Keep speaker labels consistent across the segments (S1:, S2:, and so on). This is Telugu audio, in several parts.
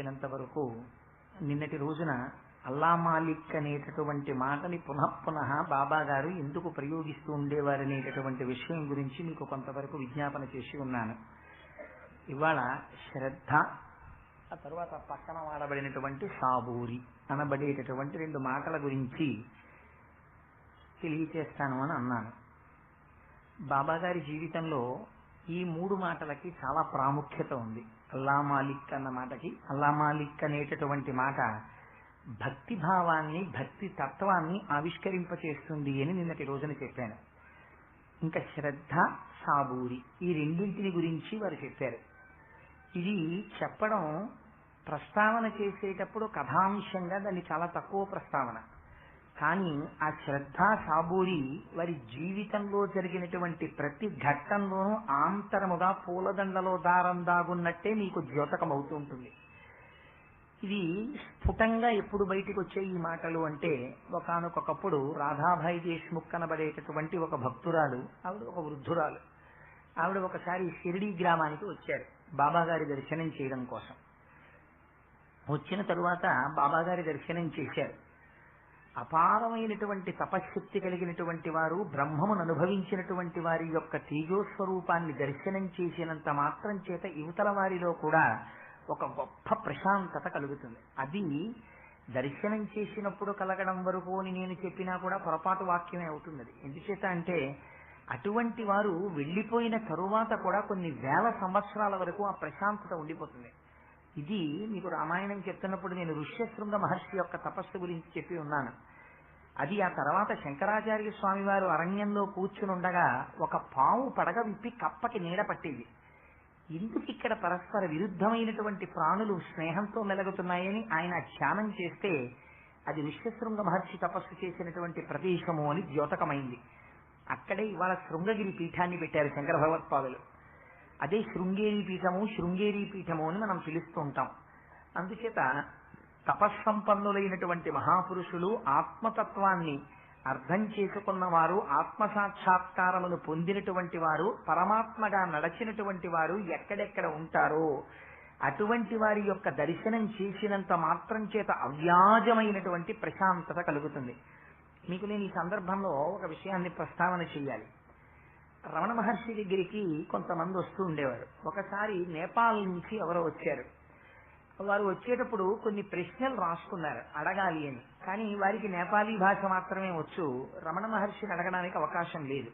S1: తెలిసినంత వరకు నిన్నటి రోజున అల్లా మాలిక్ అనేటటువంటి మాటని పునః బాబా గారు ఎందుకు ప్రయోగిస్తూ ఉండేవారనేటటువంటి విషయం గురించి మీకు కొంతవరకు విజ్ఞాపన చేసి ఉన్నాను. ఇవాళ శ్రద్ధ, ఆ తర్వాత పక్కన వాడబడినటువంటి సాబూరి అనబడేటటువంటి రెండు మాటల గురించి తెలియచేస్తాను అని అన్నాను. బాబా గారి జీవితంలో ఈ మూడు మాటలకి చాలా ప్రాముఖ్యత ఉంది. అల్లా మాలిక్ అన్న మాటకి, అల్లా మాలిక్ అనేటటువంటి మాట భక్తి భావాన్ని, భక్తి తత్వాన్ని ఆవిష్కరింపచేస్తుంది అని నిన్నటి రోజున చెప్పాను. ఇంకా శ్రద్ధ, సాబూరి ఈ రెండింటిని గురించి వారు చెప్పారు. ఇది చెప్పడం ప్రస్తావన చేసేటప్పుడు కథాంశంగా దాన్ని చాలా తక్కువ ప్రస్తావన, కానీ ఆ శ్రద్ధ, సాబూరి వారి జీవితంలో జరిగినటువంటి ప్రతి ఘట్టంలోనూ ఆంతరముగా పూలదండలో దారం దాగున్నట్టే మీకు ద్యోతకం అవుతూ ఉంటుంది. ఇది స్ఫుటంగా ఎప్పుడు బయటికి వచ్చే ఈ మాటలు అంటే, ఒకానొకప్పుడు రాధాభాయి దేశ్ముఖ్ అనబడేటటువంటి ఒక భక్తురాలు, ఆవిడ ఒక వృద్ధురాలు, ఆవిడ ఒకసారి షిరిడీ గ్రామానికి వచ్చారు బాబాగారి దర్శనం చేయడం కోసం. వచ్చిన తరువాత బాబాగారి దర్శనం చేశారు. అపారమైనటువంటి తపశ్శక్తి కలిగినటువంటి వారు, బ్రహ్మమును అనుభవించినటువంటి వారి యొక్క తేజోస్వరూపాన్ని దర్శనం చేసినంత మాత్రం చేత యువతల వారిలో కూడా ఒక గొప్ప ప్రశాంతత కలుగుతుంది. అది దర్శనం చేసినప్పుడు కలగడం వరకు అని నేను చెప్పినా కూడా పొరపాటు వాక్యమే అవుతుంది. ఎందుచేత అంటే అటువంటి వారు వెళ్ళిపోయిన తరువాత కూడా కొన్ని వేల సంవత్సరాల వరకు ఆ ప్రశాంతత ఉండిపోతుంది. ఇది మీకు రామాయణం చెప్తున్నప్పుడు నేను ఋష్యశృంగ మహర్షి యొక్క తపస్సు గురించి చెప్పి ఉన్నాను. అది ఆ తర్వాత శంకరాచార్య స్వామి వారు అరణ్యంలో కూర్చుని ఉండగా ఒక పాము పడగ విప్పి కప్పకి నీడ పట్టేది. ఎందుకు ఇక్కడ పరస్పర విరుద్ధమైనటువంటి ప్రాణులు స్నేహంతో మెలుగుతున్నాయని ఆయన ధ్యానం చేస్తే అది ఋష్యశృంగ మహర్షి తపస్సు చేసినటువంటి ప్రదేశము అని ద్యోతకమైంది. అక్కడే ఇవాళ శృంగగిరి పీఠాన్ని పెట్టారు శంకర భగవత్పాదులు. అదే శృంగేరి పీఠము, శృంగేరి పీఠము అని మనం పిలుస్తూ ఉంటాం. అందుచేత తపస్సంపన్నులైనటువంటి మహాపురుషులు, ఆత్మతత్వాన్ని అర్థం చేసుకున్నవారు, ఆత్మసాక్షాత్కారమును పొందినటువంటి వారు, పరమాత్మగా నడచినటువంటి వారు ఎక్కడెక్కడ ఉంటారో అటువంటి వారి యొక్క దర్శనం చేసినంత మాత్రం చేత అవ్యాజమైనటువంటి ప్రశాంతత కలుగుతుంది. మీకు నేను ఈ సందర్భంలో ఒక విషయాన్ని ప్రస్తావన చేయాలి. రమణ మహర్షి దగ్గరికి కొంతమంది వస్తూ ఉండేవారు. ఒకసారి నేపాల్ నుంచి ఎవరో వచ్చారు. వారు వచ్చేటప్పుడు కొన్ని ప్రశ్నలు రాసుకున్నారు అడగాలి అని, కానీ వారికి నేపాలీ భాష మాత్రమే వచ్చు, రమణ మహర్షిని అడగడానికి అవకాశం లేదు.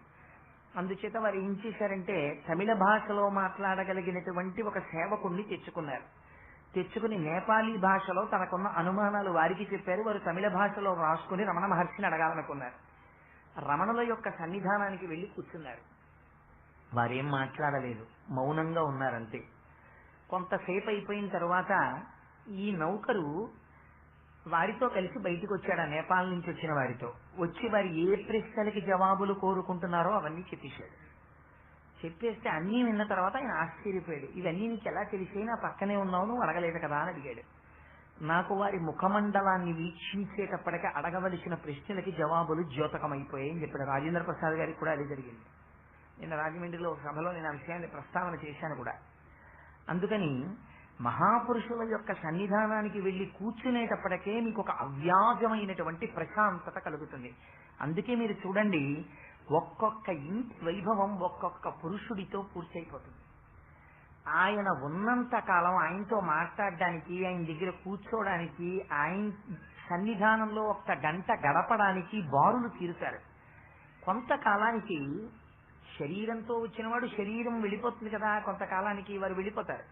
S1: అందుచేత వారు ఏం చేశారంటే తమిళ భాషలో మాట్లాడగలిగినటువంటి ఒక సేవకుణ్ణి తెచ్చుకున్నారు. తెచ్చుకుని నేపాలీ భాషలో తనకున్న అనుమానాలు వారికి చెప్పారు. వారు తమిళ భాషలో రాసుకుని రమణ మహర్షిని అడగాలనుకున్నారు. రమణుల యొక్క సన్నిధానానికి వెళ్లి కూర్చున్నారు. వారేం మాట్లాడలేదు, మౌనంగా ఉన్నారంతే. కొంతసేపు అయిపోయిన తర్వాత ఈ నౌకరు వారితో కలిసి బయటికి వచ్చాడు, ఆ నేపాల్ నుంచి వచ్చిన వారితో. వచ్చి వారు ఏ ప్రశ్నలకి జవాబులు కోరుకుంటున్నారో అవన్నీ చెప్పేశాడు. చెప్పేస్తే అన్నీ విన్న తర్వాత ఆయన ఆశ్చర్యపోయాడు. ఇవన్నీ నీకు ఎలా తెలిసి, నా పక్కనే ఉన్నావు, నువ్వు అడగలేదు కదా అని అడిగాడు. నాకు వారి ముఖమండలాన్ని వీక్షించేటప్పటికీ అడగవలసిన ప్రశ్నలకి జవాబులు ద్యోతకమైపోయాయి అని చెప్పాడు. రాజేంద్ర ప్రసాద్ గారికి కూడా అది జరిగింది. నిన్న రాజమండ్రిలో సభలో నేను ఆ విషయాన్ని ప్రస్తావన చేశాను కూడా. అందుకని మహాపురుషుల యొక్క సన్నిధానానికి వెళ్లి కూర్చునేటప్పటికే మీకు ఒక అవ్యాజమైనటువంటి ప్రశాంతత కలుగుతుంది. అందుకే మీరు చూడండి, ఒక్కొక్క ఇంటి వైభవం ఒక్కొక్క పురుషుడితో పూర్తయిపోతుంది. ఆయన ఉన్నంత కాలం ఆయనతో మాట్లాడడానికి, ఆయన దగ్గర కూర్చోవడానికి, ఆయన సన్నిధానంలో ఒక్క గంట గడపడానికి బారులు తీరుతారు. కొంతకాలానికి శరీరంతో వచ్చినవాడు శరీరం వెళ్ళిపోతుంది కదా, కొంతకాలానికి వారు వెళ్ళిపోతారు.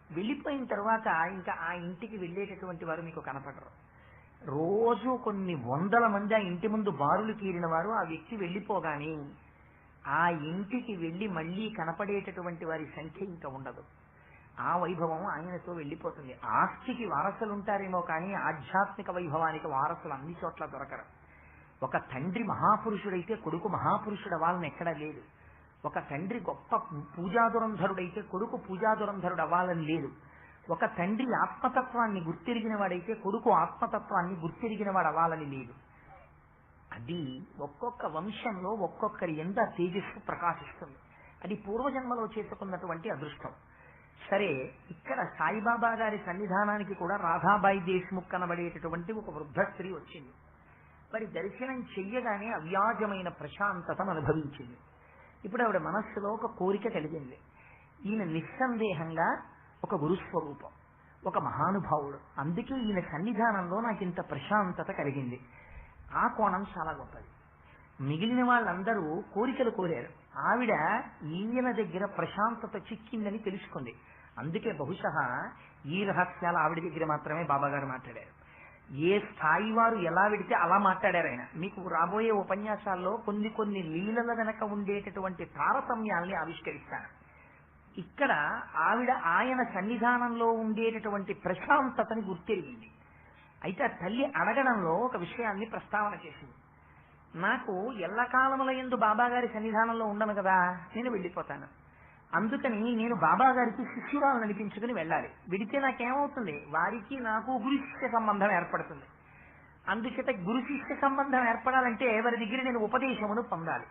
S1: వెళ్ళిపోయిన తర్వాత ఇంకా ఆ ఇంటికి వెళ్ళేటటువంటి వారు మీకు కనపడరు. రోజు కొన్ని వందల మంది ఆ ఇంటి ముందు బారులు తీరిన వారు ఆ వ్యక్తి వెళ్ళిపోగానే ఆ ఇంటికి వెళ్లి మళ్లీ కనపడేటటువంటి వారి సంఖ్య ఇంకా ఉండదు. ఆ వైభవం ఆయనతో వెళ్ళిపోతుంది. ఆస్తికి వారసులుంటారేమో కానీ ఆధ్యాత్మిక వైభవానికి వారసులు అన్ని చోట్ల దొరకరు. ఒక తండ్రి మహాపురుషుడైతే కొడుకు మహాపురుషుడు అవ్వాలని ఎక్కడా లేదు. ఒక తండ్రి గొప్ప పూజాదురంధరుడైతే కొడుకు పూజాదురంధరుడు అవ్వాలని లేదు. ఒక తండ్రి ఆత్మతత్వాన్ని గుర్తిరిగిన వాడైతే కొడుకు ఆత్మతత్వాన్ని గుర్తిరిగిన వాడు అవ్వాలని లేదు. అది ఒక్కొక్క వంశంలో ఒక్కొక్కరి ఎంత తేజస్సు ప్రకాశిస్తుంది. అది పూర్వజన్మలో చేసుకున్నటువంటి అదృష్టం. సరే, ఇక్కడ సాయిబాబా గారి సన్నిధానానికి కూడా రాధాబాయి దేశ్ముఖ్ అనబడేటటువంటి ఒక వృద్ధ స్త్రీ వచ్చింది. మరి దర్శనం చెయ్యగానే అవ్యాజమైన ప్రశాంతతను అనుభవించింది. ఇప్పుడు ఆవిడ మనస్సులో ఒక కోరిక కలిగింది. ఈయన నిస్సందేహంగా ఒక గురుస్వరూపం, ఒక మహానుభావుడు, అందుకే ఈయన సన్నిధానంలో నాకు ఇంత ప్రశాంతత కలిగింది. ఆ కోణం చాలా గొప్పది. మిగిలిన వాళ్ళందరూ కోరికలు కోరారు, ఆవిడ ఈయన దగ్గర ప్రశాంతత చిక్కిందని తెలుసుకుంది. అందుకే బహుశా ఈ రహస్యాలు ఆవిడ దగ్గర మాత్రమే బాబాగారు మాట్లాడారు. ఏ స్థాయి వారు ఎలా విడితే అలా మాట్లాడారు ఆయన. మీకు రాబోయే ఉపన్యాసాల్లో కొన్ని లీలల వెనక ఉండేటటువంటి తారతమ్యాల్ని ఆవిష్కరిస్తాను. ఇక్కడ ఆవిడ ఆయన సన్నిధానంలో ఉండేటటువంటి ప్రశాంతతని గుర్తెరిగింది. అయితే ఆ తల్లి అడగడంలో ఒక విషయాన్ని ప్రస్తావన చేసింది. నాకు ఎల్లకాలముల యందు బాబాగారి సన్నిధానంలో ఉండను కదా, నేను వెళ్ళిపోతాను. అందుకని నేను బాబాగారికి శిష్యురాలను అనిపించుకుని వెళ్ళాలి. విడితే నాకేమవుతుంది, వారికి నాకు గురు శిష్య సంబంధం ఏర్పడుతుంది. అందుచేత గురు శిష్య సంబంధం ఏర్పడాలంటే వారి దగ్గర నేను ఉపదేశమును పొందాలి.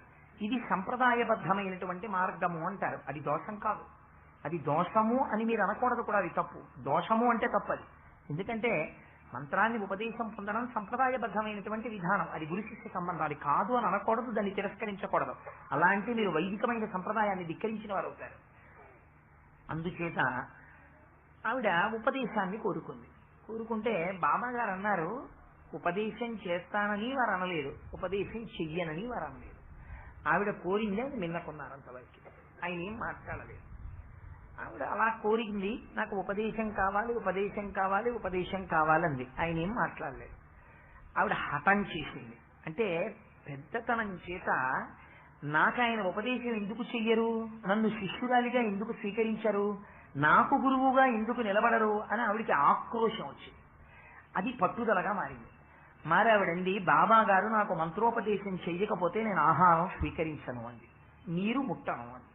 S1: ఇది సంప్రదాయబద్ధమైనటువంటి మార్గము అంటారు. అది దోషం కాదు, అది దోషము అని మీరు అనకూడదు కూడా, అది తప్పు. దోషము అంటే తప్పది. ఎందుకంటే మంత్రాన్ని ఉపదేశం పొందడం సంప్రదాయబద్ధమైనటువంటి విధానం, అది గురు శిష్య సంబంధాలు కాదు అని అనకూడదు, దాన్ని తిరస్కరించకూడదు. అలాంటి మీరు వైదికమైన సంప్రదాయాన్ని ధిక్కరించిన వారు అవుతారు. అందుచేత ఆవిడ ఉపదేశాన్ని కోరుకుంటే బాబా గారు అన్నారు, ఉపదేశం చేస్తానని వారు అనలేదు, ఉపదేశం చెయ్యనని వారు అనలేదు. ఆవిడ కోరింది అని మిన్నకున్నారు అంతవరకు. ఆయన ఏం మాట్లాడలేదు. ఆవిడ అలా కోరింది, నాకు ఉపదేశం కావాలి, ఉపదేశం కావాలి, ఉపదేశం కావాలంది. ఆయన ఏం మాట్లాడలేదు. ఆవిడ హఠం చేసింది. అంటే పెద్దతనం చేత నాకు ఆయన ఉపదేశం ఎందుకు చెయ్యరు, నన్ను శిష్యురాలిగా ఎందుకు స్వీకరించరు, నాకు గురువుగా ఎందుకు నిలబడరు అని ఆవిడికి ఆక్రోశం వచ్చింది. అది పట్టుదలగా మారింది. మరి ఆవిడండి, బాబా గారు నాకు మంత్రోపదేశం చెయ్యకపోతే నేను ఆహారం స్వీకరించను అంది, నీరు ముట్టను అంది.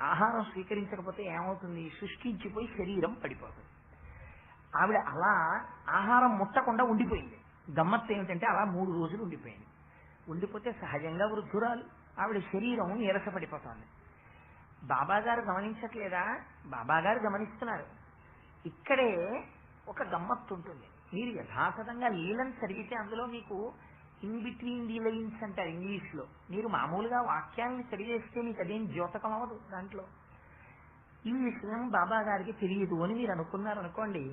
S1: ఆహారం స్వీకరించకపోతే ఏమవుతుంది, శుష్కించిపోయి శరీరం పడిపోతుంది. ఆవిడ అలా ఆహారం ముట్టకుండా ఉండిపోయింది. గమ్మత్తు ఏమిటంటే అలా 3 రోజులు ఉండిపోయింది. ఉండిపోతే సహజంగా వృద్ధురాలు, ఆవిడ శరీరం నీరసపడిపోతుంది. బాబాగారు గమనించట్లేదా? బాబాగారు గమనిస్తున్నారు. ఇక్కడే ఒక గమ్మత్తు ఉంటుంది. మీరు యథాతథంగా లీలను చదివితే అందులో మీకు ఇన్ బిట్వీన్ ది లైన్స్ అంటారు ఇంగ్లీష్ లో. మీరు మామూలుగా వాక్యాలను చదివేస్తే మీకు అదేం ద్యోతకం అవ్వదు. దాంట్లో ఈ విషయం బాబా గారికి తెలియదు అని మీరు అనుకున్నారనుకోండి,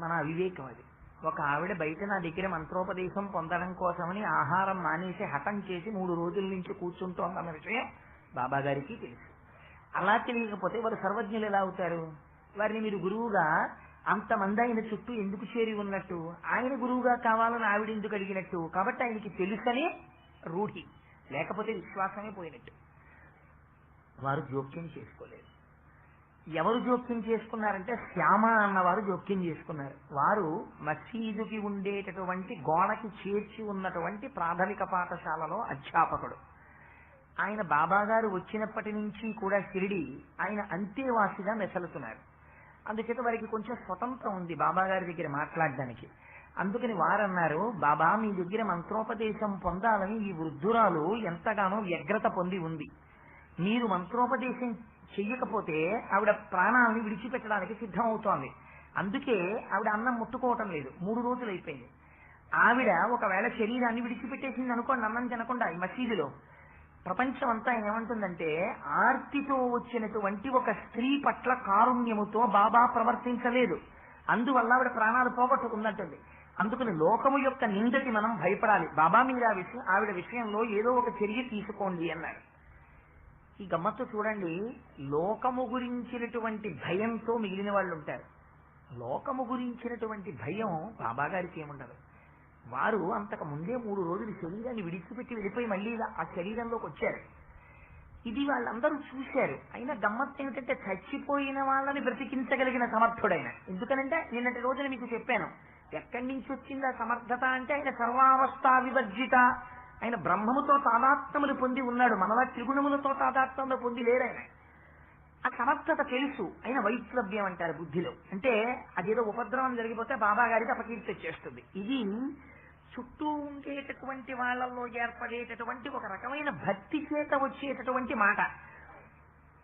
S1: మన అవివేకం అది. ఒక ఆవిడ బయట నా దగ్గర మంత్రోపదేశం పొందడం కోసమని ఆహారం మానేసి హఠం చేసి 3 రోజుల నుంచి కూర్చుంటోందన్న విషయం బాబా గారికి తెలుసు. అలా తెలియకపోతే వారు సర్వజ్ఞులు ఎలా అవుతారు? వారిని మీరు గురువుగా అంతమంది ఆయన చుట్టూ ఎందుకు చేరి ఉన్నట్టు, ఆయన గురువుగా కావాలని ఆవిడ ఎందుకు అడిగినట్టు? కాబట్టి ఆయనకి తెలుసనే రూఢి, లేకపోతే విశ్వాసమే పోయినట్టు. వారు జోక్యం చేసుకోలేదు. ఎవరు జోక్యం చేసుకున్నారంటే శ్యామ అన్నవారు జోక్యం చేసుకున్నారు. వారు మసీదుకి ఉండేటటువంటి గోడకి చేర్చి ఉన్నటువంటి ప్రాథమిక పాఠశాలలో అధ్యాపకుడు. ఆయన బాబాగారు వచ్చినప్పటి నుంచి కూడా షిరిడి ఆయన అంతేవాసిగా మెసలుతున్నారు. అందుచేత వారికి కొంచెం స్వతంత్రం ఉంది బాబాగారి దగ్గర మాట్లాడడానికి. అందుకని వారన్నారు, బాబా మీ దగ్గర మంత్రోపదేశం పొందాలని ఈ వృద్ధురాలు ఎంతగానో వ్యగ్రత పొంది ఉంది. మీరు మంత్రోపదేశం చెయ్యకపోతే ఆవిడ ప్రాణాలను విడిచిపెట్టడానికి సిద్ధమవుతోంది. అందుకే ఆవిడ అన్నం ముట్టుకోవటం లేదు. 3 రోజులు అయిపోయింది. ఆవిడ ఒకవేళ శరీరాన్ని విడిచిపెట్టేసింది అనుకోండి, అన్నం తినకుండా ఈ మసీదులో, ప్రపంచం అంతా ఏమంటుందంటే ఆర్తితో వచ్చినటువంటి ఒక స్త్రీ పట్ల కారుణ్యముతో బాబా ప్రవర్తించలేదు, అందువల్ల ఆవిడ ప్రాణాలు పోగొట్టుకుందంటుంది. అందుకని లోకము యొక్క నిందకి మనం భయపడాలి. బాబా మీరు ఆవిడ విషయంలో ఏదో ఒక చర్య తీసుకోండి అన్నారు. ఈ గమ్మత్తు చూడండి, లోకము గురించినటువంటి భయంతో మిగిలిన వాళ్ళు ఉంటారు. లోకము గురించినటువంటి భయం బాబా గారికి ఏముండదు. వారు అంతకు ముందే 3 రోజులు శరీరాన్ని విడిచిపెట్టి వెళ్ళిపోయి మళ్ళీ ఆ శరీరంలోకి వచ్చారు. ఇది వాళ్ళందరూ చూశారు. అయినా గమ్మత్తు ఏమిటంటే చచ్చిపోయిన వాళ్ళని బ్రతికించగలిగిన సమర్థుడైన. ఎందుకనంటే నిన్నటి రోజున మీకు చెప్పాను, ఎక్కడి నుంచి వచ్చింది ఆ సమర్థత అంటే ఆయన సర్వావస్థా వివర్జిత, ఆయన బ్రహ్మముతో తాదాత్మ్యములు పొంది ఉన్నాడు. మనలా త్రిగుణములతో తాదాత్మ్యంలో పొంది లేరాయన. ఆ సమర్థత తెలుసు. ఆయన వైక్లభ్యం అంటారు బుద్ధిలో. అంటే అదేదో ఉపద్రవం జరిగిపోతే బాబా గారికి అపకీర్తి వచ్చేస్తుంది. ఇది చుట్టూ ఉండేటటువంటి వాళ్ళల్లో ఏర్పడేటటువంటి ఒక రకమైన భక్తి చేత వచ్చేటటువంటి మాట.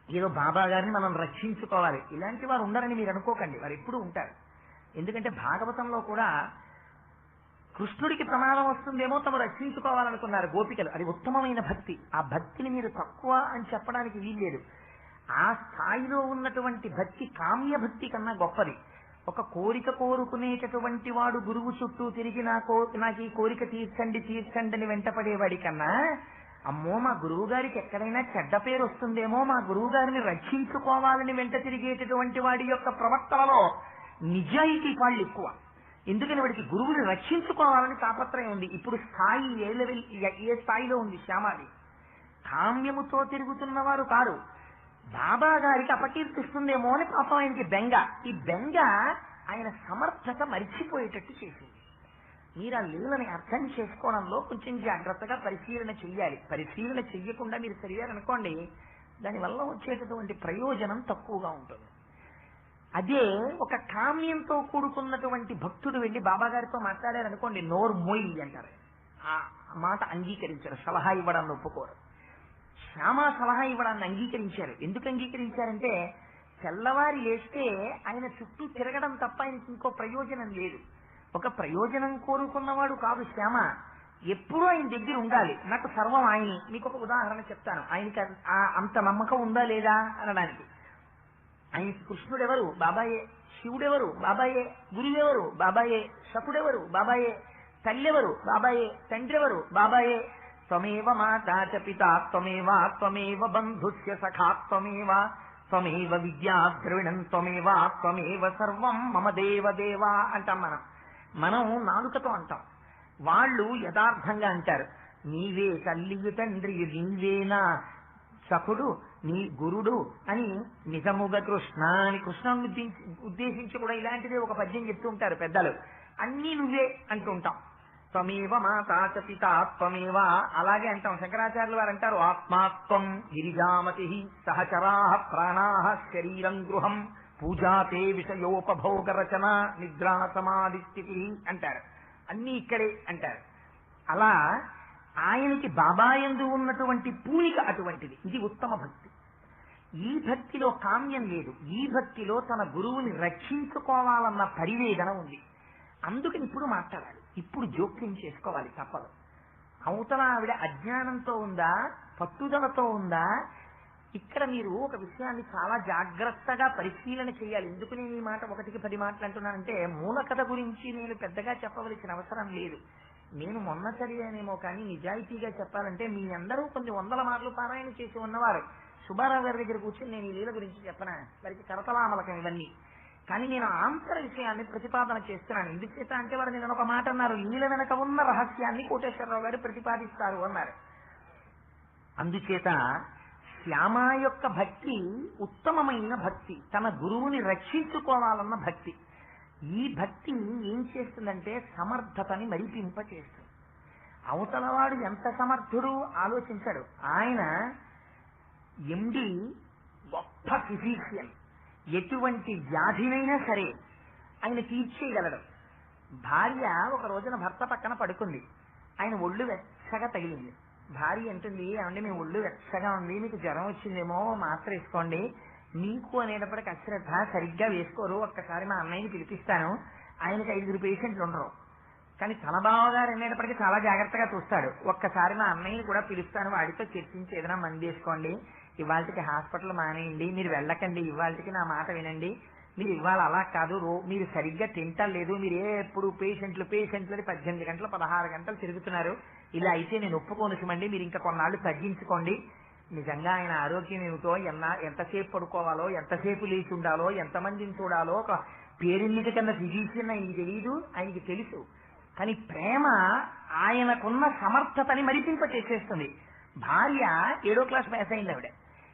S1: ఏదో బాబా గారిని మనం రక్షించుకోవాలి, ఇలాంటి వారు ఉండరని మీరు అనుకోకండి, వారు ఎప్పుడూ ఉంటారు. ఎందుకంటే భాగవతంలో కూడా కృష్ణుడికి ప్రమాదం వస్తుందేమో తమ రక్షించుకోవాలనుకున్నారు గోపికలు. అది ఉత్తమమైన భక్తి. ఆ భక్తిని మీరు తక్కువ అని చెప్పడానికి వీల్లేదు. ఆ స్థాయిలో ఉన్నటువంటి భక్తి కామ్య భక్తి కన్నా గొప్పది. ఒక కోరిక కోరుకునేటటువంటి వాడు గురువు చుట్టూ తిరిగి నాకు ఈ కోరిక తీర్చండి తీర్చండి అని వెంటపడేవాడి కన్నా, అమ్మో మా గురువు గారికి ఎక్కడైనా చెడ్డ పేరు వస్తుందేమో, మా గురువు గారిని రక్షించుకోవాలని వెంట తిరిగేటటువంటి వాడి యొక్క ప్రవర్తనలో నిజాయితీ వాళ్ళు ఎక్కువ. ఎందుకని వాడికి గురువుని రక్షించుకోవాలని తాపత్రయం ఉంది. ఇప్పుడు స్థాయి ఏ స్థాయిలో ఉంది శ్యామాది? కామ్యముతో తిరుగుతున్న వారు కారు. బాబా గారికి అపకీర్తిస్తుందేమో అని పాపం ఆయనకి బెంగ. ఈ బెంగ ఆయన సమర్థత మరిచిపోయేటట్టు చేసింది. మీరు ఆ లీలని అర్థం చేసుకోవడంలో కొంచెం జాగ్రత్తగా పరిశీలన చెయ్యాలి. పరిశీలన చెయ్యకుండా మీరు చదివారనుకోండి, దానివల్ల వచ్చేటటువంటి ప్రయోజనం తక్కువగా ఉంటుంది. అదే ఒక కామ్యంతో కూడుకున్నటువంటి భక్తుడు వెళ్ళి బాబా గారితో మాట్లాడారనుకోండి, నోరు మోయి అంటారు, ఆ మాట అంగీకరించారు, సలహా ఇవ్వడాన్ని ఒప్పుకోరు. శ్యామ సలహా ఇవ్వడాన్ని అంగీకరించారు. ఎందుకు అంగీకరించారంటే తెల్లవారి లేస్తే ఆయన చుట్టూ తిరగడం తప్ప ఆయనకి ఇంకో ప్రయోజనం లేదు. ఒక ప్రయోజనం కోరుకున్నవాడు కాదు శ్యామ, ఎప్పుడూ ఆయన దగ్గర ఉండాలి. నాకు సర్వం ఆయన. మీకు ఒక ఉదాహరణ చెప్తాను, ఆయనకి అంత నమ్మకం ఉందా లేదా అనడానికి. ఆయనకి కృష్ణుడెవరు? బాబాయే. శివుడెవరు? బాబాయే. గురువెవరు? బాబాయే. శకుడెవరు? బాబాయే. తల్లెవరు? బాబాయే. తండ్రెవరు? బాబాయే. త్వమేవ మాతా చ పితా త్వమేవ త్వమేవ బంధుస్య సఖా త్వమేవ త్వమేవ విద్యా ద్రవిణం త్వమేవ త్వమేవ సర్వం మమ దేవ దేవా అంటాం మనం నాలుకతో అంటాం. వాళ్ళు యథార్థంగా అంటారు, నీవే తల్లియు తండ్రియు నీవేనా సఖుడు నీ గురుడు అని నిజముగా కృష్ణ అని కృష్ణుని ఉద్దేశించి కూడా ఇలాంటిదే ఒక పద్యం చెప్తూ ఉంటారు పెద్దలు. అన్నీ నువ్వే అంటూ ఉంటాం. త్వమేవ మాతా చ పితా త్వమేవ అలాగే అంటాం. శంకరాచార్యులు వారు అంటారు, ఆత్మాత్వం గిరిజామతి సహచరాః ప్రాణాః శరీరం గృహం పూజాతే విషయోపభోగ రచన నిద్రా సమాధి స్థితి అంటారు. అన్నీ ఇక్కడే అంటారు. అలా ఆయనకి బాబాయందు ఉన్నటువంటి పూనిక అటువంటిది. ఇది ఉత్తమ భక్తి. ఈ భక్తిలో కామ్యం లేదు. ఈ భక్తిలో తన గురువుని రక్షించుకోవాలన్న పరివేదన ఉంది. అందుకని ఇప్పుడు మాట్లాడాలి, ఇప్పుడు జోక్యం చేసుకోవాలి, తప్పదు. అవతల ఆవిడ అజ్ఞానంతో ఉందా, పట్టుదలతో ఉందా? ఇక్కడ మీరు ఒక విషయాన్ని చాలా జాగ్రత్తగా పరిశీలన చేయాలి. ఎందుకు నేను ఈ మాట 1కి 10 మాటలు అంటున్నానంటే, మూల కథ గురించి నేను పెద్దగా చెప్పవలసిన అవసరం లేదు. నేను మొన్న చదివానేమో కానీ నిజాయితీగా చెప్పాలంటే మీ అందరూ కొన్ని 100 మార్లు పారాయణ చేసి ఉన్నవారు. సుబ్బారావు గారి దగ్గర కూర్చొని నేను ఈ లీల గురించి చెప్పనా, వారికి కరతలామలకం ఇవన్నీ. కానీ నేను ఆంతర విషయాన్ని ప్రతిపాదన చేస్తున్నాను. ఎందుచేత అంటే వారు నేను ఒక మాట అన్నారు, లీల వెనక ఉన్న రహస్యాన్ని కోటేశ్వరరావు గారు ప్రతిపాదిస్తారు అన్నారు. అందుచేత శ్యామ యొక్క భక్తి ఉత్తమమైన భక్తి, తన గురువుని రక్షించుకోవాలన్న భక్తి. ఈ భక్తి ఏం చేస్తుందంటే సమర్థతని మరిపింప చేస్తుంది. అవతలవాడు ఎంత సమర్థుడు ఆలోచించాడు. ఆయన ఎండి గొప్ప ఫిజీషియన్, ఎటువంటి వ్యాధినైనా సరే ఆయన తీర్చేయగలడు. భార్య ఒక రోజున భర్త పక్కన పడుకుంది. ఆయన ఒళ్ళు వెచ్చగా తగిలింది. భార్య అంటుంది, ఏమండి మీ ఒళ్ళు వెచ్చగా ఉంది, మీకు జ్వరం వచ్చిందేమో, మాత్ర వేసుకోండి. మీకు అనేటప్పటికి అశ్రద్ధ, సరిగ్గా వేసుకోరు, ఒక్కసారి మా అన్నయ్యని పిలిపిస్తాను, ఆయనకి 5 పేషెంట్లు ఉండరు. కానీ తన బావగారు అనేటప్పటికీ చాలా జాగ్రత్తగా చూస్తాడు. ఒక్కసారి మా అన్నయ్యని కూడా పిలుస్తాను, వాడితో చర్చించి ఏదైనా మంది వేసుకోండి, ఇవాళకి హాస్పిటల్ మానేయండి, మీరు వెళ్ళకండి, ఇవాళకి నా మాట వినండి, మీరు ఇవాళ అలా కాదు, మీరు సరిగ్గా తింటలేదు, మీరు ఎప్పుడు పేషెంట్లు అని 18 గంటలు 16 గంటలు తిరుగుతున్నారు, ఇలా అయితే నేను ఒప్పుకోనుమండి, మీరు ఇంకా కొన్నాళ్ళు తగ్గించుకోండి. నిజంగా ఆయన ఆరోగ్యం ఏమిటో, ఎంతసేపు పడుకోవాలో, ఎంతసేపు లేచి ఉండాలో, ఎంతమందిని చూడాలో, ఒక పేరెన్నిక కన్నా ఫిజీషియన్ ఆయనకి తెలియదు, ఆయనకి తెలుసు. కానీ ప్రేమ ఆయనకున్న సమర్థతని మరిపింప చేసేస్తుంది. భార్య 7వ క్లాస్ పాస్ అయింది ఆవిడ,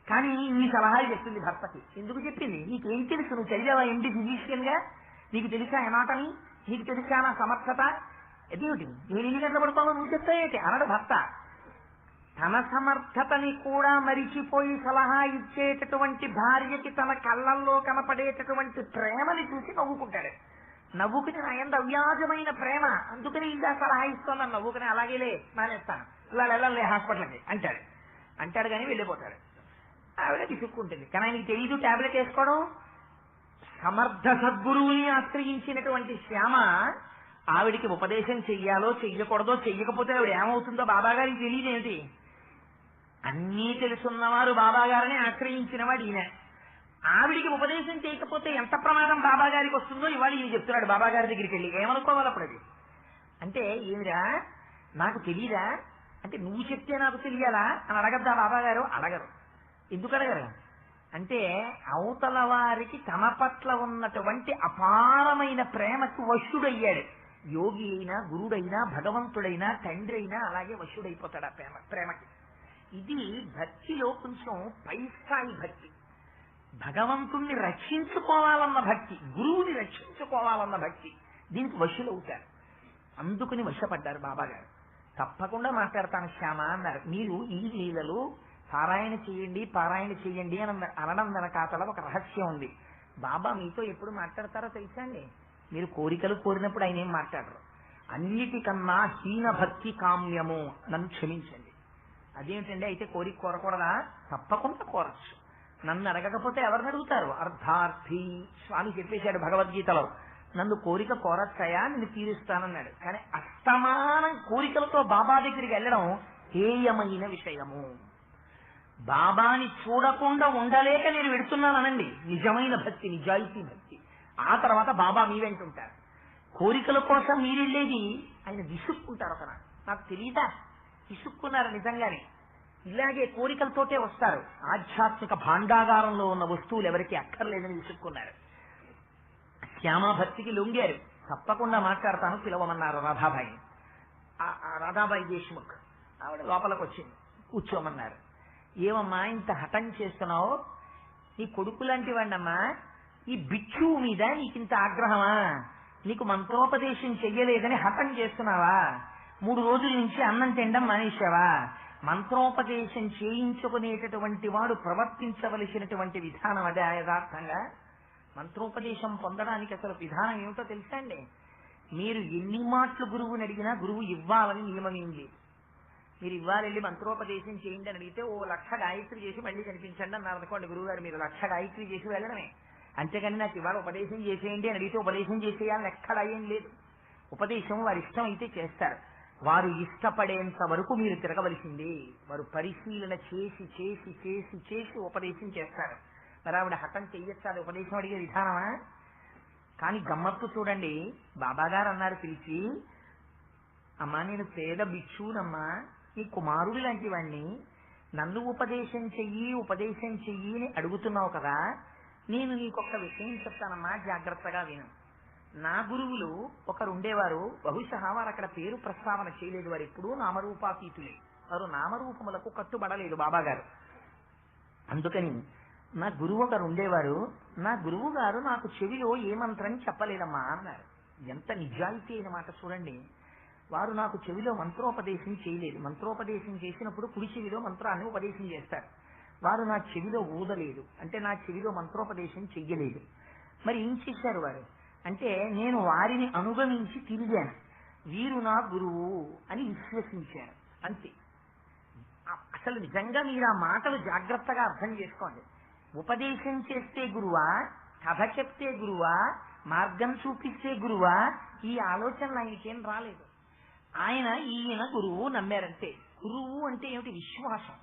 S1: కానీ ఈ సలహాలు చెప్తుంది భర్తకి. ఎందుకు చెప్పింది? నీకేం తెలుసు? నువ్వు చదివావా ఎండి ఫిజీషియన్ గా? నీకు తెలుసా ఎనాటమీ? నీకు తెలుసా నా సమర్థత? అదేమిటి నేను 8 గంటలు పడుకోవాలో నువ్వు చెప్తాయేటి అనడు భర్త. తన సమర్థతని కూడా మరిచిపోయి సలహా ఇచ్చేటటువంటి భార్యకి తన కళ్ళల్లో కనపడేటటువంటి ప్రేమని చూసి నవ్వుకుంటాడు. నవ్వుకుని నా యందు అవ్యాజమైన ప్రేమ, అందుకని ఇంకా సలహా ఇస్తున్నాను, నవ్వుకుని అలాగేలే మానేస్తాను, ఇలా వెళ్ళలే హాస్పిటల్కి అంటాడు కానీ వెళ్ళిపోతాడు. ఆవిడ విసుక్కుంటుంది. కానీ ఆయనకి తెలీదు టాబ్లెట్ వేసుకోవడం. సమర్థ సద్గురువుని ఆశ్రయించినటువంటి శ్యామ ఆవిడికి ఉపదేశం చెయ్యాలో చెయ్యకూడదో, చెయ్యకపోతే ఆవిడ ఏమవుతుందో బాబాగారికి తెలియదేమిటి? అన్నీ తెలుసున్నవారు బాబాగారిని ఆశ్రయించిన వాడు ఈయన. ఆవిడికి ఉపదేశం చేయకపోతే ఎంత ప్రమాదం బాబాగారికి వస్తుందో ఇవాళ ఈయన చెప్తున్నాడు బాబాగారి దగ్గరికి వెళ్ళి. ఏమనుకోవాలి అప్పుడు అది? అంటే ఏమిరా నాకు తెలీదా అంటే నువ్వు చెప్తే నాకు తెలియాలా అని అడగద్దా బాబాగారు? అడగరు. ఎందుకు అడగరు అంటే అవతల వారికి తమ పట్ల ఉన్నటువంటి అపారమైన ప్రేమకు వశుడయ్యాడు. యోగి అయినా, గురుడైనా, భగవంతుడైనా, తండ్రి అయినా అలాగే వశుడైపోతాడు ఆ ప్రేమకి. ఇది భక్తిలో కొంచెం పై స్థాయి భక్తి. భగవంతుణ్ణి రక్షించుకోవాలన్న భక్తి, గురువుని రక్షించుకోవాలన్న భక్తి, దీనికి వశులవుతారు. అందుకుని వశపడ్డారు బాబాగారు. తప్పకుండా మాట్లాడతాను శ్యామ అన్నారు. మీరు ఈ లీలలు పారాయణ చేయండి అని అనడం వెనకాతల ఒక రహస్యం ఉంది. బాబా మీతో ఎప్పుడు మాట్లాడతారో తెలుసా అండి? మీరు కోరికలు కోరినప్పుడు ఆయన ఏం మాట్లాడరు. అన్నిటికన్నా హీన భక్తి కామ్యము, నన్ను క్షమించండి. అదేమిటండి అయితే కోరిక కోరకూడదా? తప్పకుండా కోరచ్చు. నన్ను అడగకపోతే ఎవరిని అడుగుతారు? అర్థార్థి స్వామి చెప్పేశాడు భగవద్గీతలో. నన్ను కోరిక కోరచ్చాయా నేను తీరుస్తానన్నాడు. కానీ అస్తమానం కోరికలతో బాబా దగ్గరికి వెళ్ళడం హేయమైన విషయము. బాబాని చూడకుండా ఉండలేక నేను వెడుతున్నానండి నిజమైన భక్తి, నిజాయితీ భక్తి. ఆ తర్వాత బాబా మీ వెంటుంటారు. కోరికల కోసం మీరు వెళ్ళేది ఆయన విసుక్కుంటారు. ఒక నాకు తెలియదా విసుక్కున్నారు నిజంగానే. ఇలాగే కోరికలతోటే వస్తారు. ఆధ్యాత్మిక భాండాగారంలో ఉన్న వస్తువులు ఎవరికి అక్కర్లేదని విసుక్కున్నారు. శ్యామ భక్తికి లొంగారు. తప్పకుండా మాట్లాడతాను, పిలవమన్నారు రాధాబాయిని. రాధాబాయి దేశ్ముఖ్ ఆవిడ లోపలికి వచ్చింది. కూర్చోమన్నారు. ఏమమ్మా ఇంత హఠం చేస్తున్నావు? నీ కొడుకు లాంటి వాడినమ్మా, ఈ బిక్షువు మీద నీకింత ఆగ్రహమా? నీకు మంత్రోపదేశం చెయ్యలేదని హఠం చేస్తున్నావా? 3 రోజుల నుంచి అన్నం తినడం మానేశావా? మంత్రోపదేశం చేయించుకునేటటువంటి వాడు ప్రవర్తించవలసినటువంటి విధానం అదే యథార్థంగా. మంత్రోపదేశం పొందడానికి అసలు విధానం ఏమిటో తెలుసా అండి? మీరు ఎన్ని మాటలు గురువుని అడిగినా గురువు ఇవ్వాలని నియమం ఏం లేదు. మీరు ఇవ్వాలి వెళ్ళి మంత్రోపదేశం చేయండి అని అడిగితే 1,00,000 గాయత్రి చేసి మళ్ళీ కనిపించండి అన్నారు అనుకోండి గురువు గారు. మీరు 1,00,000 గాయత్రి చేసి వెళ్ళడమే. అంతేగాని నాకు ఇవాళ ఉపదేశం చేసేయండి అని అడిగితే ఉపదేశం చేసేయాలని ఎక్కడ అయ్యేం లేదు. ఉపదేశం వారి ఇష్టం అయితే చేస్తారు. వారు ఇష్టపడేంత వరకు మీరు తిరగవలసింది. వారు పరిశీలన చేసి చేసి చేసి చేసి ఉపదేశం చేస్తారు. మరి ఆవిడ హఠం చెయ్యొచ్చు అది ఉపదేశం అడిగే విధానమా? కానీ గమ్మత్తు చూడండి. బాబాగారు అన్నారు పిలిచి, అమ్మా నేను పేద భిక్షువునమ్మా, నీ కుమారుడు లాంటి వాణ్ణి, నన్ను ఉపదేశం చెయ్యి అని అడుగుతున్నావు కదా. నేను నీకొక విషయం చెప్తానమ్మా, జాగ్రత్తగా విను. నా గురువులు ఒకరు ఉండేవారు. బహుశా వారు అక్కడ పేరు ప్రస్తావన చేయలేదు. వారు ఎప్పుడూ నామరూపాతీతులే. వారు నామరూపములకు కట్టుబడలేదు బాబాగారు. అందుకని నా గురువు ఒకరు ఉండేవారు. నా గురువు గారు నాకు చెవిలో ఏ మంత్రం చెప్పలేదమ్మా అన్నారు. ఎంత నిజాయితీ అయిన మాట చూడండి. వారు నాకు చెవిలో మంత్రోపదేశం చేయలేదు. మంత్రోపదేశం చేసినప్పుడు కుడి చెవిలో మంత్రాన్ని ఉపదేశం చేస్తారు. వారు నా చెవిలో ఊదలేదు, అంటే నా చెవిలో మంత్రోపదేశం చెయ్యలేదు. మరి ఏం చేశారు వారు అంటే, నేను వారిని అనుగమించి తిరిగాను. వీరు నా గురువు అని విశ్వసించాను అంతే. అసలు నిజంగా మీరు ఆ మాటలు జాగ్రత్తగా అర్థం చేసుకోండి. ఉపదేశం చేస్తే గురువా, కథ చెప్తే గురువా, మార్గం చూపిస్తే గురువా, ఈ ఆలోచనలు ఆయనకేం రాలేదు. ఈయన గురువు నమ్మారంటే. గురువు అంటే ఏమిటి? విశ్వాసం.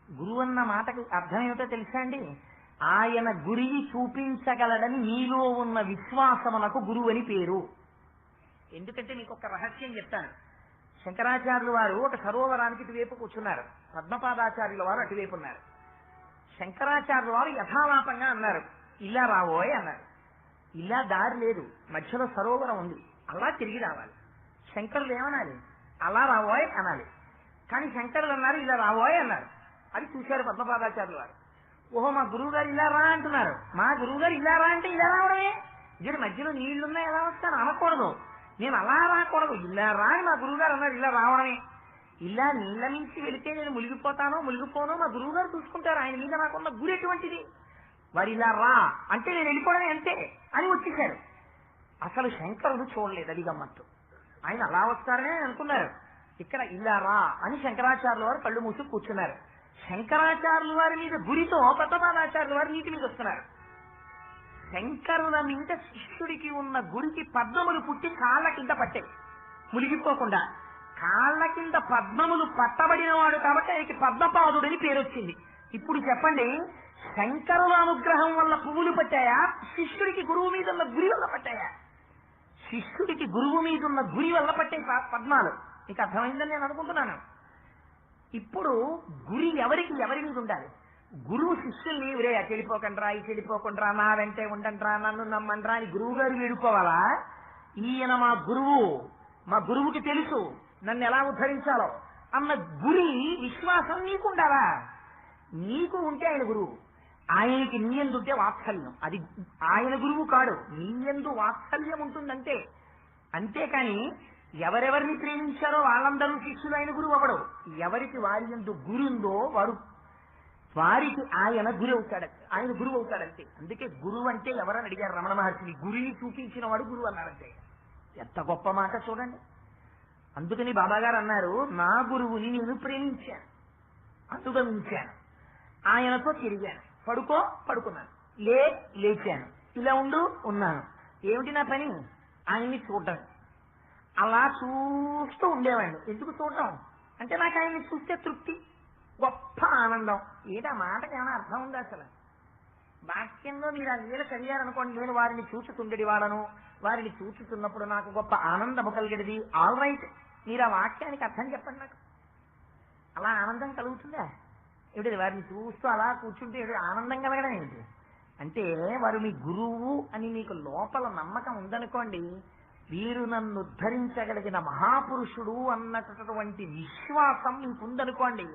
S1: గురువు అన్న మాటకు అర్థం ఏమిటో తెలుసా అండి? ఆయన గురిని చూపించగలడని మీలో ఉన్న విశ్వాసమునకు గురువు అని పేరు. ఎందుకంటే మీకు ఒక రహస్యం చెప్తాను. శంకరాచార్యులు వారు ఒక సరోవరానికి ఇటువైపు కూర్చున్నారు. పద్మపాదాచార్యుల వారు అటువైపు ఉన్నారు. శంకరాచార్యుల వారు యథాలాపంగా అన్నారు, ఇలా రావోయ్ అన్నారు. ఇలా దారి లేదు, మధ్యలో సరోవరం ఉంది, అలా తిరిగి రావాలి. శంకరులు ఏమనాలి? అలా రావోయ్ అనాలి. కానీ శంకరులు అన్నారు ఇలా రావోయ్ అన్నారు. అది చూశారు పద్మపాదాచార్యులు వారు. ఓహో మా గురువు గారు ఇలా రా అంటున్నారు. మా గురువు గారు ఇలా రా అంటే ఇలా రావడమే. ఇక్కడ మధ్యలో నీళ్లున్నా ఎలా వస్తాను అనకూడదు. నేను అలా రాకూడదు, ఇలా రా అని మా గురువు గారు అన్నారు. ఇలా రావడమే. ఇలా నీళ్ళ నుంచి వెళితే నేను మునిగిపోతానో మునిగిపోనో మా గురువు గారు చూసుకుంటారు. ఆయన మీద నాకున్న గురి ఎటువంటిది? వారు ఇలా రా అంటే నేను వెళ్ళిపోవడమే అంతే అని వచ్చేశారు. అసలు శంకరుడు చూడలేదు. అది గమ్మత్తు. ఆయన అలా వస్తారనే అనుకున్నారు. ఇక్కడ ఇలా రా అని శంకరాచార్యుల వారు కళ్ళు మూసి కూర్చున్నారు. శంకరాచార్యుల వారి మీద గురితో పద్మపాదాచార్యుల వారు నీటి మీద వస్తున్నారు. శంకరుల మీద శిష్యుడికి ఉన్న గురికి పద్మములు పుట్టి కాళ్ళ కింద పట్టాయి మునిగిపోకుండా. కాళ్ళ కింద పద్మములు పట్టబడిన వాడు కాబట్టి ఆయనకి పద్మపాదుడని పేరు వచ్చింది. ఇప్పుడు చెప్పండి, శంకరుల అనుగ్రహం వల్ల పువ్వులు పట్టాయా, శిష్యుడికి గురువు మీద ఉన్న గురి వల్ల పట్టాయా? శిష్యుడికి గురువు మీద ఉన్న గురి వల్ల పట్టాయి పద్మాలు. మీకు అర్థమైందని నేను అనుకుంటున్నాను. ఇప్పుడు గురి ఎవరి మీద ఉండాలి? గురువు శిష్యుల్ని ఇవరే చెడిపోకండ్రా, ఈ చెడిపోకండ్రా, నా వెంటే ఉండండ్రా, నన్ను నమ్మండ్రా అని గురువు గారు వేడుకోవాలా? ఈయన మా గురువు, మా గురువుకి తెలుసు నన్ను ఎలా ఉద్ధరించాలో అన్న గురి విశ్వాసం నీకుండాలా? నీకు ఉంటే ఆయన గురువు, ఆయనకి నీయందుంటే వాత్సల్యం. అది ఆయన గురువు కాడు, నీయందు వాత్సల్యం ఉంటుందంటే. అంతేకాని ఎవరెవరిని ప్రేమించారో వాళ్ళందరూ శిష్యులు ఆయన గురువు అవ్వడు. ఎవరికి వారి యందు గురి ఉందో వారికి ఆయన గురి అవుతాడు, ఆయన గురువు అవుతాడంతే. అందుకే గురువు అంటే ఎవరని అడిగారు రమణ మహర్షిని. గురిని చూపించిన వాడు గురువు అన్నారంటే. ఎంత గొప్ప మాట చూడండి. అందుకని బాబాగారు అన్నారు, నా గురువుని నేను ప్రేమించాను, అనుగమించాను, ఆయనతో తిరిగాను, పడుకున్నాను, లేచాను, ఇలా ఉన్నాను. ఏమిటి నా పని? ఆయన్ని చూడటం. అలా చూస్తూ ఉండేవాడిని. ఎందుకు చూడటం అంటే నాకు ఆయన్ని చూస్తే తృప్తి, గొప్ప ఆనందం. ఏదా మాటకి ఏమైనా అర్థం ఉందా అసలు? వాక్యంలో మీరు ఆ నీళ్ళు చదివారనుకోండి, నేను వారిని చూచుతుండేది వాళ్ళను, వారిని చూచుతున్నప్పుడు నాకు గొప్ప ఆనందము కలిగేది. ఆల్ రైట్, మీరు ఆ వాక్యానికి అర్థం చెప్పండి నాకు. అలా ఆనందం కలుగుతుందా? ఏమిటి వారిని చూస్తూ అలా కూర్చుంటే ఆనందం కలగడం ఏమిటి? అంటే వారు మీ గురువు అని మీకు లోపల నమ్మకం ఉందనుకోండి, వీరు నన్ను ఉద్ధరించగలిగిన మహాపురుషుడు అన్నటువంటి విశ్వాసం మీకుందనుకోండి,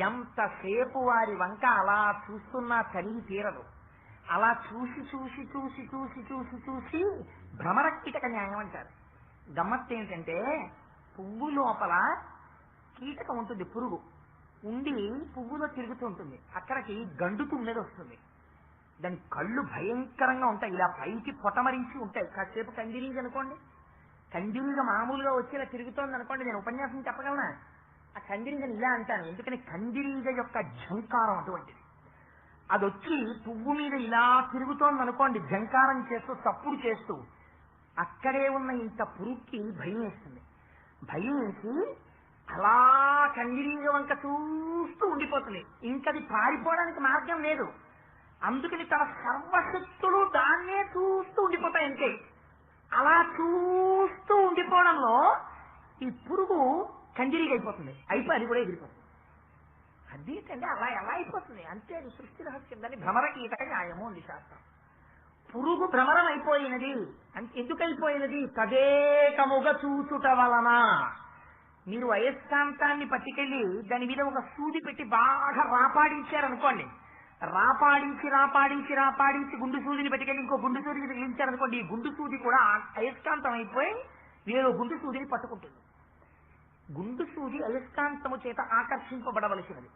S1: ఎంతసేపు వారి వంక అలా చూస్తున్నా కలిగి తీరదు. అలా చూసి చూసి చూసి చూసి చూసి చూసి భ్రమర కీటక న్యాయం అంటారు. గమ్మత్తు ఏంటంటే, పువ్వు లోపల కీటకం ఉంటుంది, పురుగు ఉండి పువ్వులో తిరుగుతూ ఉంటుంది. అక్కడికి గండు తుమ్మెద వస్తుంది. దాని కళ్ళు భయంకరంగా ఉంటాయి, ఇలా పైకి పొటమరించి ఉంటాయి. కాసేపు కందిరీగ అనుకోండి, కందిరీగ మామూలుగా వచ్చి ఇలా తిరుగుతోంది అనుకోండి, నేను ఉపన్యాసం చెప్పగలనా? ఆ కందిరీగని ఇలా అంటాను, ఎందుకని కందిరీగ యొక్క ఝంకారం అటువంటిది. అది వచ్చి పువ్వు మీద ఇలా తిరుగుతోంది అనుకోండి, ఝంకారం చేస్తూ తప్పుడు చేస్తూ, అక్కడే ఉన్న ఇంత పురుగుకి భయం వేస్తుంది. భయం వేసి అలా కందిరీగ వంక చూస్తూ ఉండిపోతుంది. ఇంకది పారిపోవడానికి మార్గం లేదు. అందుకని తన సర్వశక్తులు దాన్నే చూస్తూ ఉండిపోతాయి. అంతే. అలా చూస్తూ ఉండిపోవడంలో ఈ పురుగు కందిరీగ అయిపోతుంది, అయిపోయి అది కూడా ఎగిరిపోతుంది. అదేంటంటే అలా ఎలా అయిపోతుంది అంటే అది సృష్టి రహస్యం. దాన్ని భ్రమర కీటక న్యాయము ఉంది శాస్త్రం. పురుగు భ్రమరం అయిపోయినది అంటే ఎందుకు అయిపోయినది? తదేకముగా చూచుట వలన. మీరు అయస్కాంతాన్ని పట్టుకెళ్ళి దాని మీద ఒక సూది పెట్టి బాగా రాపాడించారనుకోండి, రాపాడించి రాపాడించి రాపాడించి గుండు సూదిని పట్టుకెళ్ళి ఇంకో గుండు సూదిని తగిలించారనుకోండి, ఈ గుండు సూది కూడా అయస్కాంతం అయిపోయి వేరే గుండు సూదిని పట్టుకుంటుంది. గుండు సూది అయస్కాంతము చేత ఆకర్షింపబడవలసినది.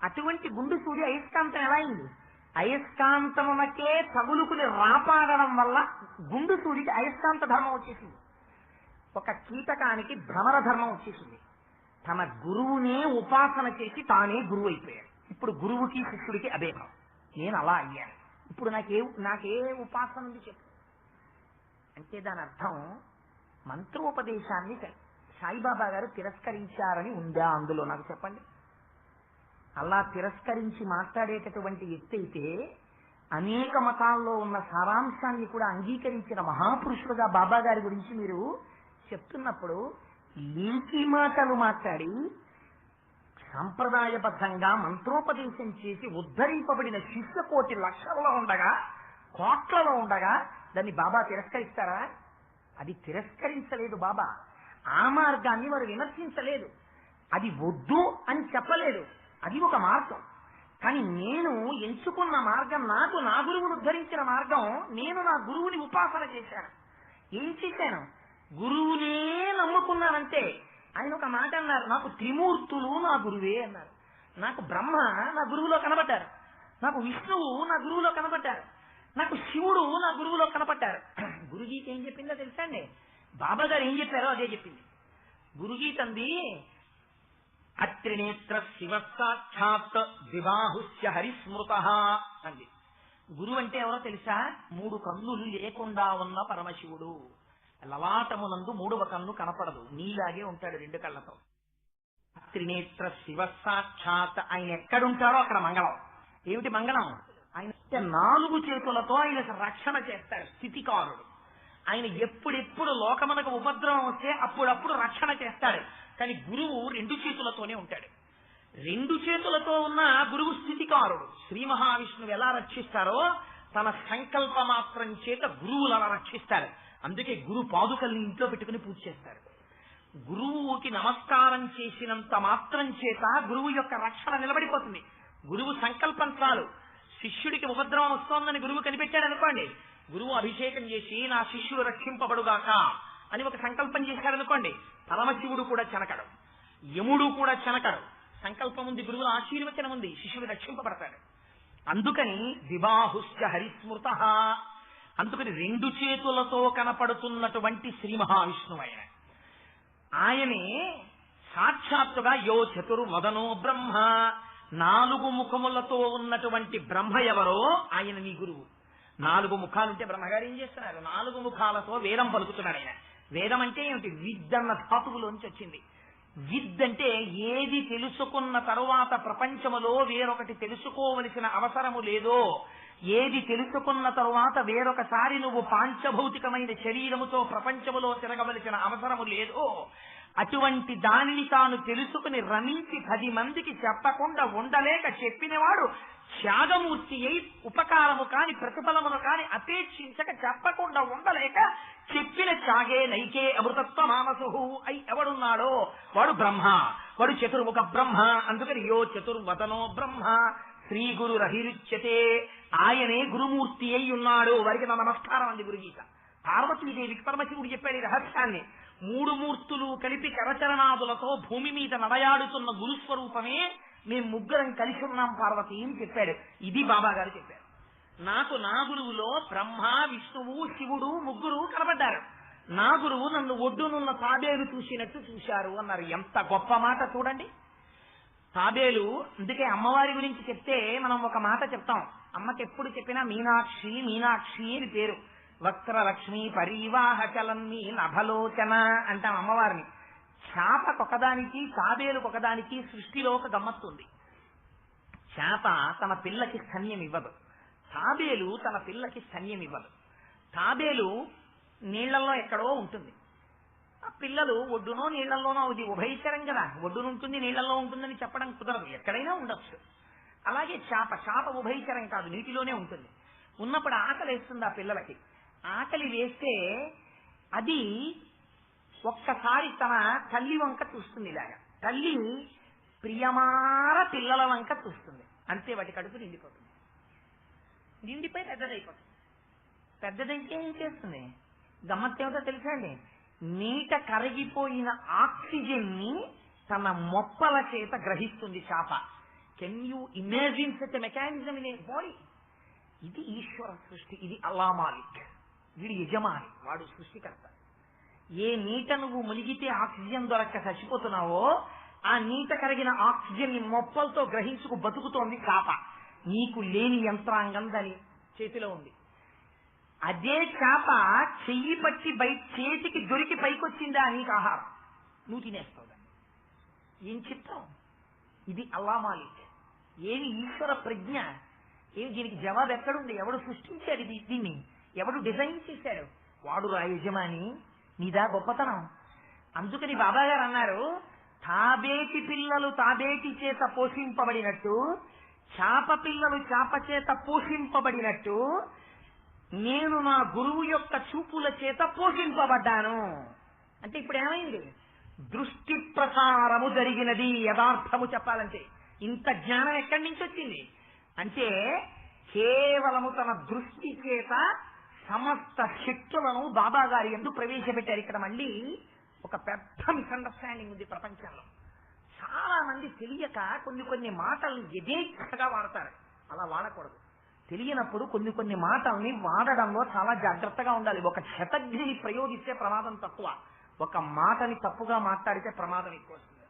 S1: అటువంటి గుండు సూది అయస్కాంతం ఎలా అయింది? అయస్కాంతమునకే తగులుకుని రాపాడడం వల్ల గుండు సూదికి అయస్కాంత ధర్మం వచ్చేసింది. ఒక కీటకానికి భ్రమర ధర్మం వచ్చేసింది. తన గురువునే ఉపాసన చేసి తానే గురువు అయిపోయాడు. ఇప్పుడు గురువుకి శిష్యుడికి అభేదం. నేను అలా అయ్యాను. ఇప్పుడు నాకే ఉపాసన ఉంది చెప్పు అంటే దాని అర్థం మంత్రోపదేశాన్ని సాయిబాబా గారు తిరస్కరించారని ఉందా అందులో? నాకు చెప్పండి. అలా తిరస్కరించి మాట్లాడేటటువంటి వ్యక్తి అయితే అనేక మతాల్లో ఉన్న సారాంశాన్ని కూడా అంగీకరించిన మహాపురుషుడుగా బాబా గారి గురించి మీరు చెప్తున్నప్పుడు లీకి మాటలు మాట్లాడి సాంప్రదాయబద్ధంగా మంత్రోపదేశం చేసి ఉద్ధరింపబడిన శిష్య కోటి లక్షల్లో ఉండగా, కోట్లలో ఉండగా దాన్ని బాబా తిరస్కరిస్తారా? అది తిరస్కరించలేదు బాబా. ఆ మార్గాన్ని వారు విమర్శించలేదు. అది వద్దు అని చెప్పలేదు. అది ఒక మార్గం. కానీ నేను ఎంచుకున్న మార్గం, నాకు నా గురువును ఉద్ధరించిన మార్గం, నేను నా గురువుని ఉపాసన చేశాను. ఏం చేశాను? గురువునే నమ్ముకున్నానంటే. ఆయన ఒక మాట అన్నారు, నాకు త్రిమూర్తులు నా గురువే అన్నారు. నాకు బ్రహ్మ నా గురువులో కనబడ్డారు, నాకు విష్ణువు నా గురువులో కనబడ్డారు, నాకు శివుడు నా గురువులో కనబడ్డారు. గురుగీత ఏం చెప్పిందో తెలుసా అండి? బాబా గారు ఏం చెప్పారో అదే చెప్పింది. గురుగీత అంది, అత్రినేత్ర శివ సాక్షాత్ ద్విబాహుస్య హరిస్మృత అంది. గురువు అంటే ఎవరో తెలుసా? 3 కన్నులు లేకుండా ఉన్న పరమశివుడు. లలాటమునందు 3వ కన్ను కనపడదు, నీలాగే ఉంటాడు 2 కళ్ళతో. త్రినేత్ర శివ సాక్షాత్. ఆయన ఎక్కడుంటాడో అక్కడ మంగళం. ఏమిటి మంగళం? ఆయన 4 చేతులతో ఆయన రక్షణ చేస్తాడు, స్థితికారుడు. ఆయన ఎప్పుడెప్పుడు లోకమునకు ఉపద్రవం వస్తే అప్పుడప్పుడు రక్షణ చేస్తాడు. కానీ గురువు 2 చేతులతోనే ఉంటాడు. 2 చేతులతో ఉన్న గురువు స్థితికారుడు. శ్రీ మహావిష్ణువు ఎలా రక్షిస్తారో తన సంకల్ప మాత్రం చేత గురువులు అలా రక్షిస్తారు. అందుకే గురు పాదుకల్ని ఇంట్లో పెట్టుకుని పూజ చేస్తారు. గురువుకి నమస్కారం చేసినంత మాత్రం చేత గురువు యొక్క రక్షణ నిలబడిపోతుంది. గురువు సంకల్పం చాలు. శిష్యుడికి ఉపద్రవం వస్తోందని గురువు కనిపెట్టాడు అనుకోండి, గురువు అభిషేకం చేసి నా శిష్యుడు రక్షింపబడుగాక అని ఒక సంకల్పం చేశాడు అనుకోండి, పరమశివుడు కూడా చెనకడు, యముడు కూడా చెనకడు. సంకల్పం ఉంది, గురువుల ఆశీర్వచనం ఉంది, శిష్యుడు రక్షింపబడతాడు. అందుకని ద్విబాహుస్య హరిస్మృత. అందుకని 2 చేతులతో కనపడుతున్నటువంటి శ్రీ మహావిష్ణువు ఆయనే సాక్షాత్తుగా యో చతుర్వదనో బ్రహ్మ. 4 ముఖములతో ఉన్నటువంటి బ్రహ్మ ఎవరో ఆయన నీ గురువు. 4 ముఖాలుంటే బ్రహ్మగారు ఏం చేస్తున్నారు? 4 ముఖాలతో వేదం పలుకుతున్నాడు ఆయన. వేదం అంటే ఏమిటి? విద్ అన్న ధాతువులోంచి వచ్చింది. విద్ అంటే ఏది తెలుసుకున్న తరువాత ప్రపంచములో వేరొకటి తెలుసుకోవలసిన అవసరము లేదో, ఏది తెలుసుకున్న తరువాత వేరొకసారి నువ్వు పాంచభౌతికమైన శరీరముతో ప్రపంచములో తిరగవలసిన అవసరము లేదో, అటువంటి దానిని తాను తెలుసుకుని రమించి 10 మందికి చెప్పకుండా ఉండలేక చెప్పినవాడు త్యాగమూర్తి అయి ఉపకారము కాని ప్రతిఫలమును కాని అపేక్షించక చెప్పకుండా ఉండలేక చెప్పిన త్యాగే నైకే అమృతత్వ మానసు అయి ఎవడున్నాడో వాడు బ్రహ్మ, వాడు చతుర్ముఖ బ్రహ్మ. అందుకని యో చతుర్వదనో బ్రహ్మ శ్రీ గురు రహిరుచ్యతే. ఆయనే గురుమూర్తి అయి ఉన్నాడు. వారికి నా నమస్కారం అంది గురుగీత. పార్వతీదేవికి పరమశివుడు చెప్పాడు ఈ రహస్యాన్ని. 3 మూర్తులు కలిపి కరచరణాదులతో భూమి మీద నడయాడుతున్న గురుస్వరూపమే మేము 3 కలిసి ఉన్నాం పార్వతి అని చెప్పాడు. ఇది బాబా గారు చెప్పారు. నాకు నా గురువులో బ్రహ్మ, విష్ణువు, శివుడు 3 కనబడ్డారు. నా గురువు నన్ను ఒడ్డునున్న తాబేలు చూసినట్టు చూశారు అన్నారు. ఎంత గొప్ప మాట చూడండి. తాబేలు, అందుకే అమ్మవారి గురించి చెప్తే మనం ఒక మాట చెప్తాం. అమ్మకి ఎప్పుడు చెప్పినా మీనాక్షి మీనాక్షి అని పేరు. వక్రలక్ష్మి పరీవాహ చలన్ని నభలోచన అంటాం అమ్మవారిని. చేపకొకదానికి తాబేలుకొకదానికి సృష్టిలో ఒక గమ్మత్తుంది. చేప తన పిల్లకి స్తన్యం ఇవ్వదు, తాబేలు తన పిల్లకి స్తన్యం ఇవ్వదు. తాబేలు నీళ్లలో ఎక్కడో ఉంటుంది, ఆ పిల్లలు ఒడ్డునో నీళ్లలోనో. ఇది ఉభయచరం కదా, ఒడ్డునుంటుంది నీళ్లలో ఉంటుందని చెప్పడం కుదరదు, ఎక్కడైనా ఉండొచ్చు. అలాగే చేప ఉభయచరం కాదు, నీటిలోనే ఉంటుంది. ఉన్నప్పుడు ఆకలి వేస్తుంది ఆ పిల్లలకి. ఆకలి వేస్తే అది ఒక్కసారి తన తల్లి వంక చూస్తుంది. ఇలాగా తల్లి ప్రియమార పిల్లల వంక చూస్తుంది. అంతే, వాటి కడుపు నిండిపోతుంది. నిండిపోయి పెద్దదైపోతుంది. పెద్దదైతే ఏం చేస్తుంది? గమ్మత్తేమిటో తెలుసా అండి? నీట కరిగిపోయిన ఆక్సిజన్ ని తన మొప్పల చేత గ్రహిస్తుంది చేప. Can you imagine such a mechanism in a body? ఇది ఈశ్వర సృష్టి. ఇది అల్లా మాలిక్, వీడి యజమాని, వాడు సృష్టికర్త. ఏ నీట నువ్వు మునిగితే ఆక్సిజన్ దొరక్క చచ్చిపోతున్నావో ఆ నీట కరిగిన ఆక్సిజన్ ని మొప్పలతో గ్రహించుకు బతుకుతోంది చేప. నీకు లేని యంత్రాంగం దాని చేతిలో ఉంది. అదే చేప చెయ్యి పట్టి చేతికి దొరికి పైకొచ్చిందా నీకు ఆహారం, నువ్వు తినేస్తావు దాన్ని. ఏం చెప్తావు? ఇది అల్లా మాలిక్. ఏమి ఈశ్వర ప్రజ్ఞ! ఏమి దీనికి జవాబు ఎక్కడుంది? ఎవడు సృష్టించాడు దీన్ని? ఎవడు డిజైన్ చేశాడు? వాడు రా యజమాని. నీదా గొప్పతనం. అందుకని బాబా గారు అన్నారు, తాబేటి పిల్లలు తాబేటి చేత పోషింపబడినట్టు, చేప పిల్లలు చేప చేత పోషింపబడినట్టు నేను నా గురువు యొక్క చూపుల చేత పోషింపబడ్డాను. అంటే ఇప్పుడు ఏమైంది? దృష్టి ప్రసారము జరిగినది. యథార్థము చెప్పాలంటే ఇంత జ్ఞానం ఎక్కడి నుంచి వచ్చింది అంటే కేవలము తన దృష్టి చేత సమస్త శక్తులను బాబా గారి యందు ప్రవేశపెట్టారు. ఇక్కడ మళ్ళీ ఒక పెద్ద మిస్అండర్స్టాండింగ్ ఉంది ప్రపంచంలో. చాలా మంది తెలియక కొన్ని మాటల్ని యథేచ్ఛగా వాడతారు. అలా వాడకూడదు. తెలియనప్పుడు కొన్ని మాటల్ని వాడడంలో చాలా జాగ్రత్తగా ఉండాలి. ఒక శతజ్ఞని ప్రయోగిస్తే ప్రమాదం తక్కువ, ఒక మాటని తప్పుగా మాట్లాడితే ప్రమాదం ఎక్కువ వస్తుంది.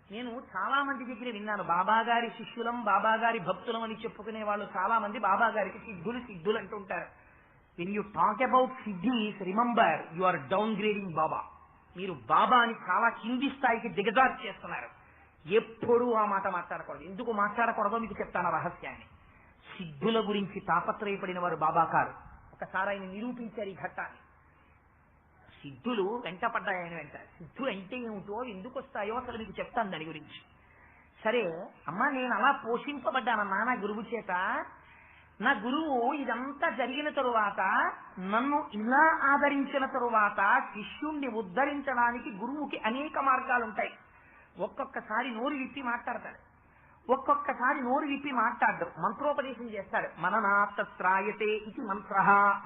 S1: నేను చాలా మంది దగ్గర విన్నాను, బాబాగారి శిష్యులం, బాబాగారి భక్తులం అని చెప్పుకునే వాళ్ళు చాలా మంది బాబాగారికి సిద్ధులు సిద్ధులు అంటుంటారు. When you talk about siddhis, remember you are downgrading Baba. మీరు బాబాని చాలా కింది స్థాయికి దిగజారు చేస్తున్నారు. ఎప్పుడూ ఆ మాట మాట్లాడకూడదు. ఎందుకు మాట్లాడకూడదో మీకు చెప్తాను రహస్యాన్ని. సిద్ధుల గురించి తాపత్రయపడిన వారు బాబా కారు. ఒకసారి ఆయన నిరూపించారు ఈ ఘట్టాన్ని. సిద్ధులు వెంటపడ్డాయని వెంట. సిద్ధులు అంటే ఏమిటో, ఎందుకు వస్తాయో అసలు మీకు చెప్తాను దాని గురించి. సరే అమ్మా, నేను అలా పోషింపబడ్డానమ్మా నా గురువు చేత. నా గురువు ఇదంతా జరిగిన తరువాత, నన్ను ఇలా ఆదరించిన తరువాత శిష్యుణ్ణి ఉద్ధరించడానికి గురువుకి అనేక మార్గాలుంటాయి. ఒక్కొక్కసారి నోరు విప్పి మాట్లాడతాడు, ఒక్కొక్కసారి నోరు విప్పి మాట్లాడు, మంత్రోపదేశం చేస్తాడు. మననాత్రాయతే ఇది మంత్ర.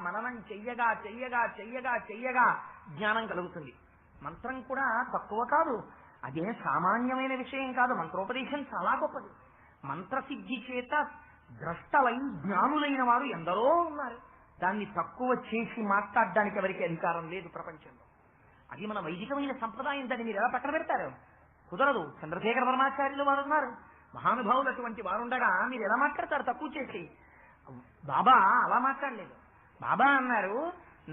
S1: మననం చెయ్యగా చెయ్యగా చెయ్యగా చెయ్యగా జ్ఞానం కలుగుతుంది. మంత్రం కూడా తక్కువ కాదు, అదే సామాన్యమైన విషయం కాదు. మంత్రోపదేశం చాలా గొప్పది. మంత్రసిద్ధి చేత ద్రష్టలై జ్ఞానులైన వారు ఎందరో ఉన్నారు. దాన్ని తక్కువ చేసి మాట్లాడడానికి ఎవరికి అధికారం లేదు ప్రపంచంలో. అది మన వైదికమైన సంప్రదాయం. దాన్ని మీరు ఎలా పక్కన పెడతారు? కుదరదు. చంద్రశేఖర పరమాచార్యులు వారు ఉన్నారు, మహానుభావులు. అటువంటి వారుండగా మీరు ఎలా మాట్లాడతారు తక్కువ చేసి? బాబా అలా మాట్లాడలేదు. బాబా అన్నారు,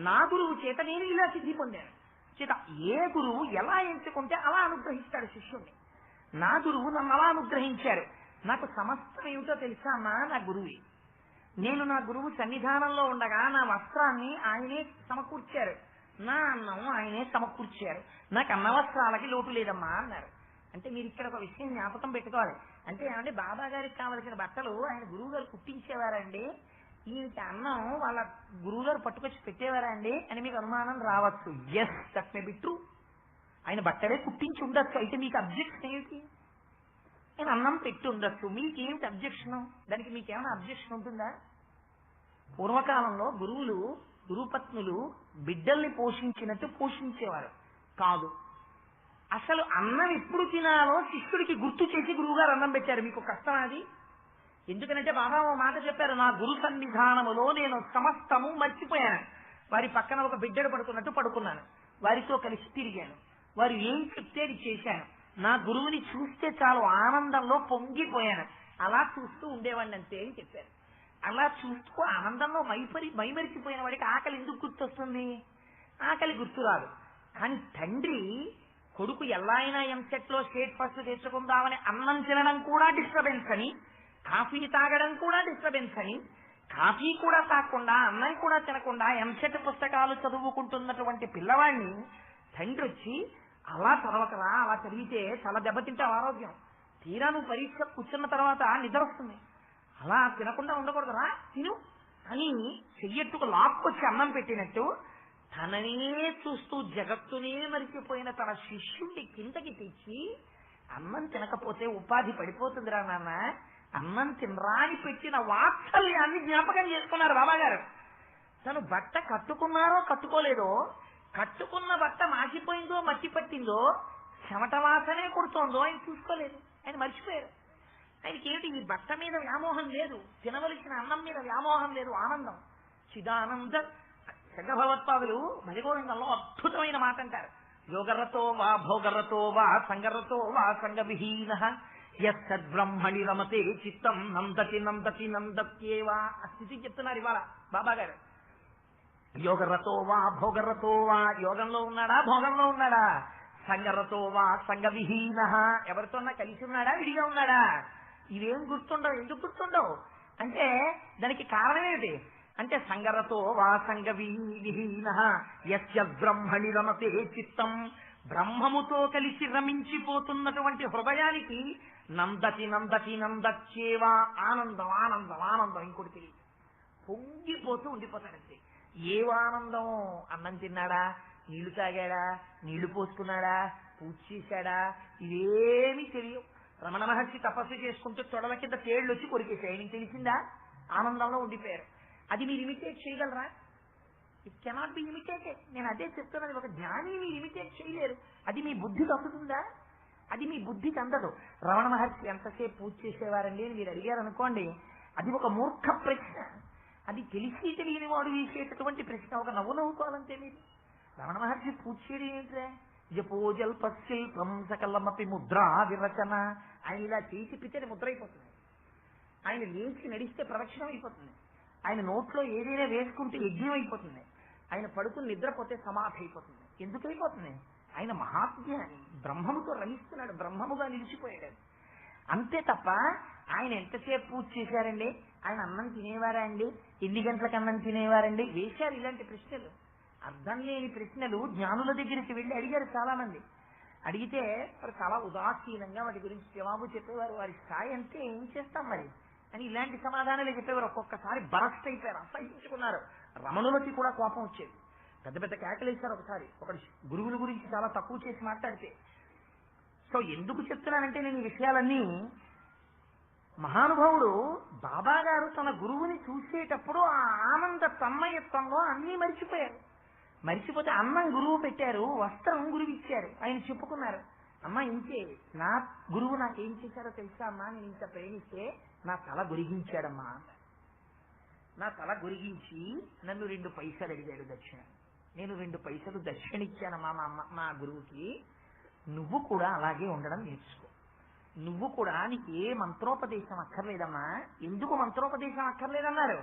S1: నా గురువు చేత నేను ఇలా సిద్ధి పొందాను. చేత ఏ గురువు ఎలా ఎంచుకుంటే అలా అనుగ్రహిస్తాడు శిష్యుణ్ణి. నా గురువు నన్ను అలా అనుగ్రహించారు. నాకు సమస్తం ఏమిటో తెలుసా అమ్మా, నా గురువే. నేను నా గురువు సన్నిధానంలో ఉండగా నా వస్త్రాన్ని ఆయనే సమకూర్చారు, నా అన్నం ఆయనే సమకూర్చారు. నాకు అన్న వస్త్రాలకి లోటు లేదమ్మా అన్నారు. అంటే మీరు ఇక్కడ ఒక విషయం జ్ఞాపకం పెట్టుకోవాలి. అంటే ఏమంటే బాబా గారికి కావలసిన బట్టలు ఆయన గురువు గారు కుట్టించేవారండి, ఈయనకి అన్నం వాళ్ళ గురువు గారు పట్టుకొచ్చి పెట్టేవారా అండి అని మీకు అనుమానం రావచ్చు. Yes, that may be true. ఆయన బట్టలే కుట్టించి ఉండొచ్చు. అయితే మీకు అబ్జెక్షన్ ఏమిటి? ఆయన అన్నం పెట్టి ఉండొచ్చు, మీకేమిటి అబ్జెక్షన్? దానికి మీకేమైనా అబ్జెక్షన్ ఉంటుందా? పూర్వకాలంలో గురువులు, గురుపత్నులు బిడ్డల్ని పోషించినట్టు పోషించేవారు కాదు. అసలు అన్నం ఎప్పుడు తినాలో శిష్యుడికి గుర్తు చేసి గురువుగారు అన్నం పెట్టారు. మీకు కష్టం అది? ఎందుకనంటే బాబా ఓ మాట చెప్పారు, నా గురు సన్నిధానములో నేను సమస్తము మర్చిపోయాను. వారి పక్కన ఒక బిడ్డడు పడుకున్నట్టు పడుకున్నాను, వారితో కలిసి తిరిగాను, వారు ఏం చెప్తే అది చేశాను. నా గురువుని చూస్తే చాలు ఆనందంలో పొంగిపోయాను. అలా చూస్తూ ఉండేవాడిని అంతే అని చెప్పారు. అలా చూస్తూ ఆనందంలో మైమరిచిపోయిన వాడికి ఆకలి ఎందుకు గుర్తొస్తుంది? ఆకలి గుర్తురాదు. కానీ తండ్రి కొడుకు ఎలా అయినా ఎంసెట్ లో స్టేట్ ఫస్ట్ తెచ్చుకుందామని అన్నం తినడం కూడా డిస్టర్బెన్స్ అని, కాఫీ తాగడం కూడా డిస్టర్బెన్స్ అని, కాఫీ కూడా తాగకుండా అన్నం కూడా తినకుండా ఎంసెట్ పుస్తకాలు చదువుకుంటున్నటువంటి పిల్లవాడిని తండ్రి వచ్చి అలా చదవకరా, అలా చదివితే చాలా దెబ్బతింటావు ఆరోగ్యం, తీరా నువ్వు పరీక్ష కూర్చున్న తర్వాత నిద్ర వస్తుంది, అలా తినకుండా ఉండకూడదురా, తిను అని చెయ్యట్టుకు లాక్కొచ్చి అన్నం పెట్టినట్టు తననే చూస్తూ జగత్తునే మరిచిపోయిన తన శిష్యుడిని కిందకి తెచ్చి, అన్నం తినకపోతే ఉపాధి పడిపోతుందిరా నాన్న, అన్నం తినరా అని పెట్టిన వాత్సల్యాన్ని జ్ఞాపకం చేసుకున్నారు బాబాగారు. తను బట్ట కట్టుకున్నారో కట్టుకోలేదో, కట్టుకున్న బట్ట మాసిపోయిందో మట్టి పట్టిందో, చెమట వాసనే కొడుతోందో ఆయన చూసుకోలేదు. ఆయన మర్చిపోయారు. ఆయనకి ఏంటి ఈ బట్ట మీద వ్యామోహం లేదు, తినవలసిన అన్నం మీద వ్యామోహం లేదు, ఆనందం చిదానంద. శంకరభగవత్పాదులు భజగోవిందంలో అద్భుతమైన మాట అంటారు, యోగరతో వా భోగరతో వా సంగరతో వా సంగ విహీన యద్బ్రహ్మణి రమతే చిత్తం నందతి నందతి నందత్యేవా. ఆ స్థితి చెప్తున్నారు ఇవాళ బాబా గారు. యోగరతో వా భోగరతో వా, యోగంలో ఉన్నాడా భోగంలో ఉన్నాడా, సంగరతో వా సంగ విహీన, ఎవరితోన్నా కలిసి ఉన్నాడా విడిగా ఉన్నాడా, ఇవేం గుర్తుండవు. ఎందుకు గుర్తుండవు అంటే దానికి కారణం ఏమిటి అంటే, సంగరతో వా సంగ విహీన యద్బ్రహ్మణి రమతే చిత్తం, బ్రహ్మముతో కలిసి రమించిపోతున్నటువంటి హృదయానికి నందతి నందతి నందచ్చేవా, ఆనందం ఆనందం ఆనందం, ఇంకోటి తెలియదు, పొంగిపోతూ ఉండిపోతాడంతే. ఏవానందం? అన్నం తిన్నాడా, నీళ్లు తాగాడా, నీళ్లు పోసుకున్నాడా, పూజ చేశాడా, ఇవేమీ తెలియవు. రమణ మహర్షి తపస్సు చేసుకుంటూ తొడల కింద తేళ్లు వచ్చి కొరికేశాయి, ఆయనకి తెలిసిందా? ఆనందంలో ఉండిపోయారు. అది మీరు ఇమిటేట్ చేయగలరా? It cannot be imitated. నేను అదే చెప్తున్నది, ఒక జ్ఞాని మీరు ఇమిటేట్ చేయలేరు. అది మీ బుద్ధికి అందుతుందా? అది మీ బుద్ధికి అందదు. రమణ మహర్షి ఎంతసేపు పూజ చేసేవారండి అని మీరు అడిగారు అనుకోండి, అది ఒక మూర్ఖ ప్రశ్న. అది తెలిసి తెలియని వాడు వేసేటటువంటి ప్రశ్న. ఒక నవ్వు నవ్వుకోవాలంటే మీరు రమణ మహర్షి పూజ చేయడం ఏంటిదే, జపోజల్పశిల్పం సకలమపి ముద్రా విరచన. ఆయన ఇలా చేసి పిచ్చని ముద్ర అయిపోతుంది. ఆయన లేచి నడిస్తే ప్రదక్షిణం అయిపోతుంది. ఆయన నోట్లో ఏదైనా వేసుకుంటే యజ్ఞం అయిపోతుంది. ఆయన పడుకుని నిద్రపోతే సమాధి అయిపోతుంది. ఎందుకు అయిపోతుంది? ఆయన మహాజ్ఞాని, బ్రహ్మముతో రమిస్తున్నాడు, బ్రహ్మముగా నిలిచిపోయాడు. అంతే తప్ప ఆయన ఎంతసేపు పూజ చేశారండి, ఆయన అన్నం తినేవారా అండి, ఎన్ని గంటలకు అన్నం తినేవారండి, వేశారు ఇలాంటి ప్రశ్నలు. అర్థం లేని ప్రశ్నలు జ్ఞానుల దగ్గరికి వెళ్ళి అడిగారు చాలా మంది. అడిగితే వారు చాలా ఉదాసీనంగా వాటి గురించి జవాబు చెప్పేవారు. వారి స్థాయి అంటే ఏం చేస్తాం మరి అని ఇలాంటి సమాధానాలు చెప్పేవారు. ఒక్కొక్కసారి బరస్ట్ అయిపోయారు, అసహించుకున్నారు. రమణులకి కూడా కోపం వచ్చేది, పెద్ద పెద్ద కేకలేశారు. ఒకసారి ఒకటి గురువుల గురించి చాలా తక్కువ చేసి మాట్లాడితే. సో ఎందుకు చెప్తున్నానంటే నేను ఈ విషయాలన్నీ, మహానుభావుడు బాబా గారు తన గురువుని చూసేటప్పుడు ఆ ఆనంద తన్మయత్వంలో అన్నీ మరిచిపోయారు. మరిచిపోతే అన్నం గురువు పెట్టారు, వస్త్రం గురువు ఇచ్చారు. ఆయన చెప్పుకున్నారు, అమ్మ ఇంతే, నా గురువు నాకేం చేశారో తెలుసా అమ్మా, నేను ఇంత ప్రేమిస్తే నా తల గురిగించాడమ్మా. నా తల గురిగించి నన్ను 2 పైసలు అడిగాడు దక్షిణ. నేను 2 పైసలు దక్షిణ ఇచ్చానమ్మా మా గురువుకి. నువ్వు కూడా అలాగే ఉండడం నేర్చుకో. నువ్వు కూడా నీకు ఏ మంత్రోపదేశం అక్కర్లేదమ్మా. ఎందుకు మంత్రోపదేశం అక్కర్లేదన్నారు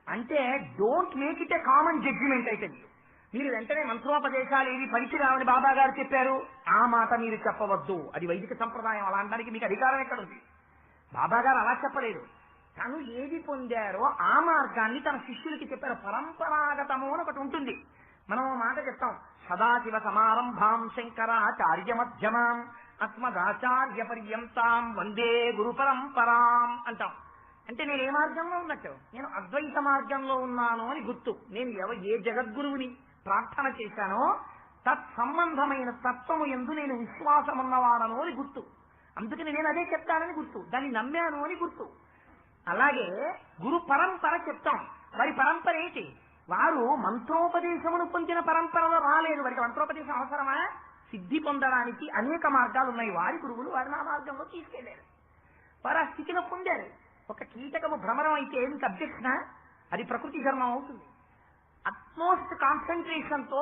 S1: అంటే, don't make it a common judgement అయితే. మీరు వెంటనే మంత్రోపదేశాలు ఏవి పనికిరావని బాబా గారు చెప్పారు, ఆ మాట మీరు చెప్పవద్దు. అది వైదిక సంప్రదాయం, అలా అనడానికి మీకు అధికారం ఎక్కడుంది? బాబా గారు అలా చెప్పలేదు. తను ఏది పొందారో ఆ మార్గాన్ని తన శిష్యులకి చెప్పారు. పరంపరాగతము అని ఒకటి ఉంటుంది. మనం మాట చెప్తాం, సదాశివ సమారంభాం శంకరాచార్య మధ్యమాం అస్మదాచార్య పర్యంతాం వందే గురు పరంపరాం అంటాం. అంటే నేను ఏ మార్గంలో ఉన్నట్టు? నేను అద్వైత మార్గంలో ఉన్నాను అని గుర్తు. నేను ఏ జగద్గురువుని ప్రార్థన చేశానో తత్సంబంధమైన తత్వము యందు నేను విశ్వాసమున్నవాడను అని గుర్తు. అందుకని నేను అదే చెప్తానని గుర్తు, దాన్ని నమ్మాను అని గుర్తు. అలాగే గురు పరంపర చెప్తాం. వారి పరంపర ఏంటి? వారు మంత్రోపదేశమును పొందిన పరంపరలో రాలేదు. వారికి మంత్రోపదేశం అవసరమా? సిద్ధి పొందడానికి అనేక మార్గాలు ఉన్నాయి. వారి గురువులు వారిని ఆ మార్గంలో తీసుకెళ్లారు. వారు ఆ స్థితిలో పొందారు. ఒక కీటకము భ్రమరం అయితే మీకు అబ్జెక్షనా? అది ప్రకృతి ధర్మం అవుతుంది. అట్మోస్ట్ కాన్సన్ట్రేషన్ తో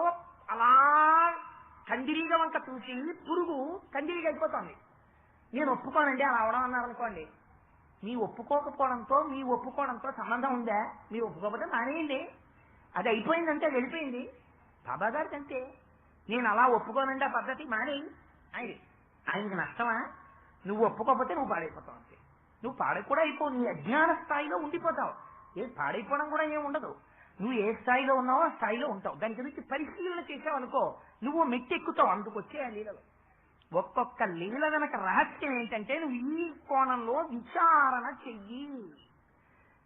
S1: అలా కందిరీగ వంక చూసి పురుగు కందిరీగ అయిపోతుంది. నేను ఒప్పుకోనండి అలా అవడం అన్నారనుకోండి, మీ ఒప్పుకోవడంతో సంబంధం ఉందా? మీరు ఒప్పుకోకపోతే మానేయండి, అది అయిపోయిందంటే వెళ్ళిపోయింది. బాబా గారికి అంతే, నేను అలా ఒప్పుకోనండి ఆ పద్ధతి మానేయి. ఆయనకి నష్టమా? నువ్వు ఒప్పుకోకపోతే నువ్వు పాడైపోతావు అంతే. నువ్వు కూడా అయిపోవు, నీ అజ్ఞాన స్థాయిలో ఉండిపోతావు. పాడైపోవడం కూడా ఏమి ఉండదు. నువ్వు ఏ స్థాయిలో ఉన్నావో ఆ స్థాయిలో ఉంటావు. దాని గురించి పరిశీలన చేసావు అనుకో, నువ్వు మెట్టెక్కుతావు. అందుకొచ్చే ఆ లీలలు. ఒక్కొక్క లీల వెనక రహస్యం ఏంటంటే, నువ్వు ఈ కోణంలో విచారణ చెయ్యి.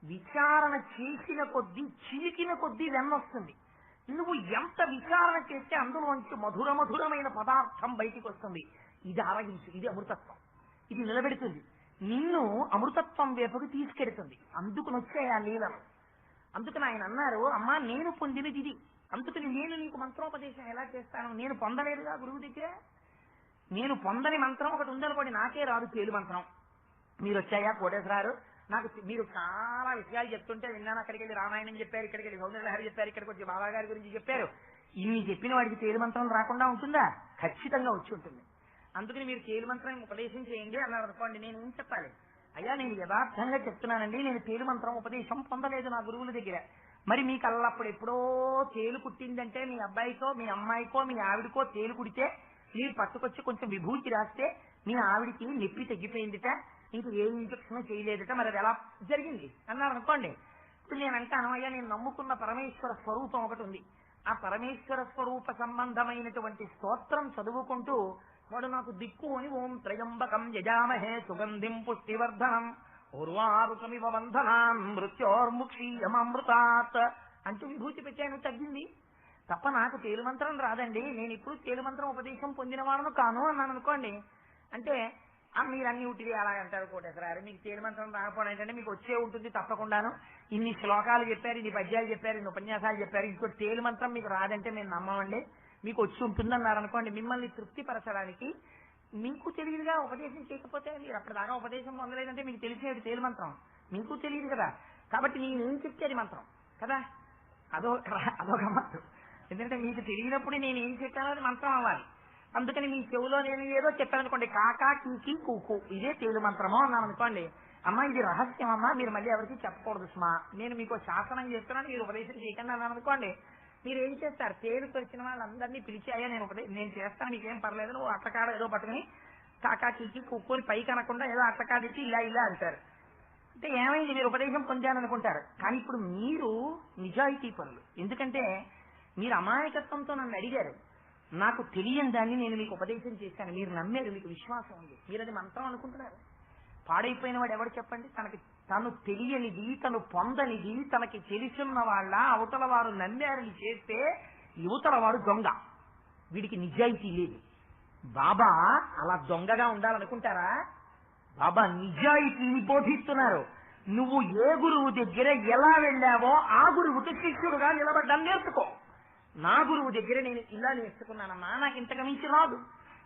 S1: విచారణ చేసిన కొద్దీ, చిలికిన కొద్దీ వెన్నొస్తుంది. నువ్వు ఎంత విచారణ చేస్తే అందులోంచి మధురమైన పదార్థం బయటికి వస్తుంది. ఇది ఆరగించు, ఇది అమృతత్వం. ఇది నిలబెడుతుంది, నిన్ను అమృతత్వం వైపుకి తీసుకెడుతుంది. అందుకుని వచ్చాయి ఆ లీలను. అందుకని ఆయన అన్నారు, అమ్మా నేను పొందినది ఇది, అందుకని నేను నీకు మంత్రోపదేశం ఎలా చేస్తాను? నేను పొందలేదుగా గురువు దగ్గర. నేను పొందని మంత్రం ఒకటి ఉందనుకోండి, నాకే రాదు పేలు మంత్రం. మీరు వచ్చాయా కోటేశ్వరారు, నాకు మీరు చాలా విషయాలు చెప్తుంటే విన్నాను. అక్కడికి వెళ్ళి రామాయణం చెప్పారు, ఇక్కడికి వెళ్ళి సౌందర్యలహరి చెప్పారు, ఇక్కడికి వచ్చి బాబా గారి గురించి చెప్పారు. ఇన్ని చెప్పిన వాడికి పేలు మంత్రం రాకుండా ఉంటుందా? ఖచ్చితంగా వచ్చి ఉంటుంది. అందుకని మీరు పేలు మంత్రం ఉపదేశం చేయండి అన్నారు అనుకోండి, నేను ఏం చెప్పాలి? అయ్యా నేను యథార్థంగా చెప్తున్నానండి, నేను పేలు మంత్రం ఉపదేశం పొందలేదు నా గురువుల దగ్గర. మరి మీకు అల్లప్పుడు ఎప్పుడో తేలు కుట్టిందంటే, మీ అబ్బాయికో మీ అమ్మాయికో మీ ఆవిడికో తేలు కుడితే మీరు పట్టుకొచ్చి కొంచెం విభూతి రాస్తే మీ ఆవిడికి నొప్పి తగ్గిపోయిందిట, ఇంక ఏ ఇంజక్షన్ చేయలేదట, మరి అది ఎలా జరిగింది అన్నారు అనుకోండి. ఇప్పుడు నేను అంటాను, అయ్యా నేను నమ్ముకున్న పరమేశ్వర స్వరూపం ఒకటి ఉంది, ఆ పరమేశ్వర స్వరూప సంబంధమైనటువంటి స్తోత్రం చదువుకుంటూ వాడు నాకు దిక్కు అని ఓం త్రయంబకం యజామహే సుగంధిం పుష్టివర్ధనం ఉర్వారుకమివ బంధనాన్ మృత్యోర్ముక్షీయమృతాత్ అంటూ విభూతి పెట్టాను, తగ్గింది. తప్ప నాకు తేలుమంత్రం రాదండి, నేను ఇప్పుడు తేలుమంత్రం ఉపదేశం పొందినవాడును కాను అన్నాను అనుకోండి. అంటే మీరు అన్ని ఉట్టిది అలాగంటారు కోటేశ్వరారు, మీకు తేలుమంత్రం రాకపోవడం ఏంటంటే మీకు వచ్చే ఉంటుంది తప్పకుండాను. ఇన్ని శ్లోకాలు చెప్పారు, ఇన్ని పద్యాలు చెప్పారు, ఇన్ని ఉపన్యాసాలు చెప్పారు, ఇంకోటి తేలుమంత్రం మీకు రాదంటే మేము నమ్మమండి, మీకు వచ్చి ఉంటుందన్నారు అనుకోండి. మిమ్మల్ని తృప్తిపరచడానికి మీకు తెలియదుగా ఉపదేశం చేయకపోతే, మీరు అప్పటిదాకా ఉపదేశం పొందలేదంటే మీకు తెలిసేది తేలుమంత్రం, మీకు తెలియదు కదా. కాబట్టి నేనేం చెప్తే మంత్రం కదా, అదొక మంత్రం. ఎందుకంటే మీకు తెలియనప్పుడు నేను ఏం చెప్పానో అది మంత్రం అవ్వాలి. అందుకని మీ చెవులో నేను ఏదో చెప్పాను అనుకోండి, కాకా కీకి కూకు, ఇదే తేలు మంత్రమో అన్నాను అనుకోండి, అమ్మ ఇది రహస్యం అమ్మా, మీరు మళ్ళీ ఎవరికి చెప్పకూడదు సుమా, నేను మీకు శాసనం చేస్తున్నాను, మీరు ఉపదేశం చేయకండి అన్నాను అనుకోండి, మీరు ఏం చేస్తారు? తేలుకు వచ్చిన వాళ్ళందరినీ పిలిచి, అయ్యా నేను చేస్తాను, నీకేం పర్లేదు, నువ్వు అట్టకాడ ఏదో పట్టుకుని కాకా కీకి కూకుని పైకి అనకుండా ఏదో అట్టకాడిచ్చి ఇలా ఇలా అంటారు. అంటే ఏమైంది, మీరు ఉపదేశం పొందాలనుకుంటారు. కానీ ఇప్పుడు మీరు నిజాయితీ పనులు, ఎందుకంటే మీరు అమాయకత్వంతో నన్ను అడిగారు, నాకు తెలియని దాన్ని నేను మీకు ఉపదేశం చేశాను, మీరు నమ్మారు, మీకు విశ్వాసం ఉంది, మీరు అది మంత్రం అనుకుంటున్నారు. పాడైపోయిన వాడు ఎవడు చెప్పండి? తను తెలియనిది, తను పొందనిది తనకి తెలుసున్న వాళ్ళ అవతల వారు నమ్మారని చేస్తే యువతల వాడు దొంగ, వీడికి నిజాయితీ లేదు. బాబా అలా దొంగగా ఉండాలనుకుంటారా? బాబా నిజాయితీని బోధిస్తున్నారు. నువ్వు ఏ గురువు దగ్గర ఎలా వెళ్ళావో ఆ గురువుకి శిష్యుడుగా నిలబడ్డం నేర్చుకో. నా గురువు దగ్గర నేను ఇలా నేర్చుకున్నానమ్మా, నాకు ఇంతకు మించి రాదు,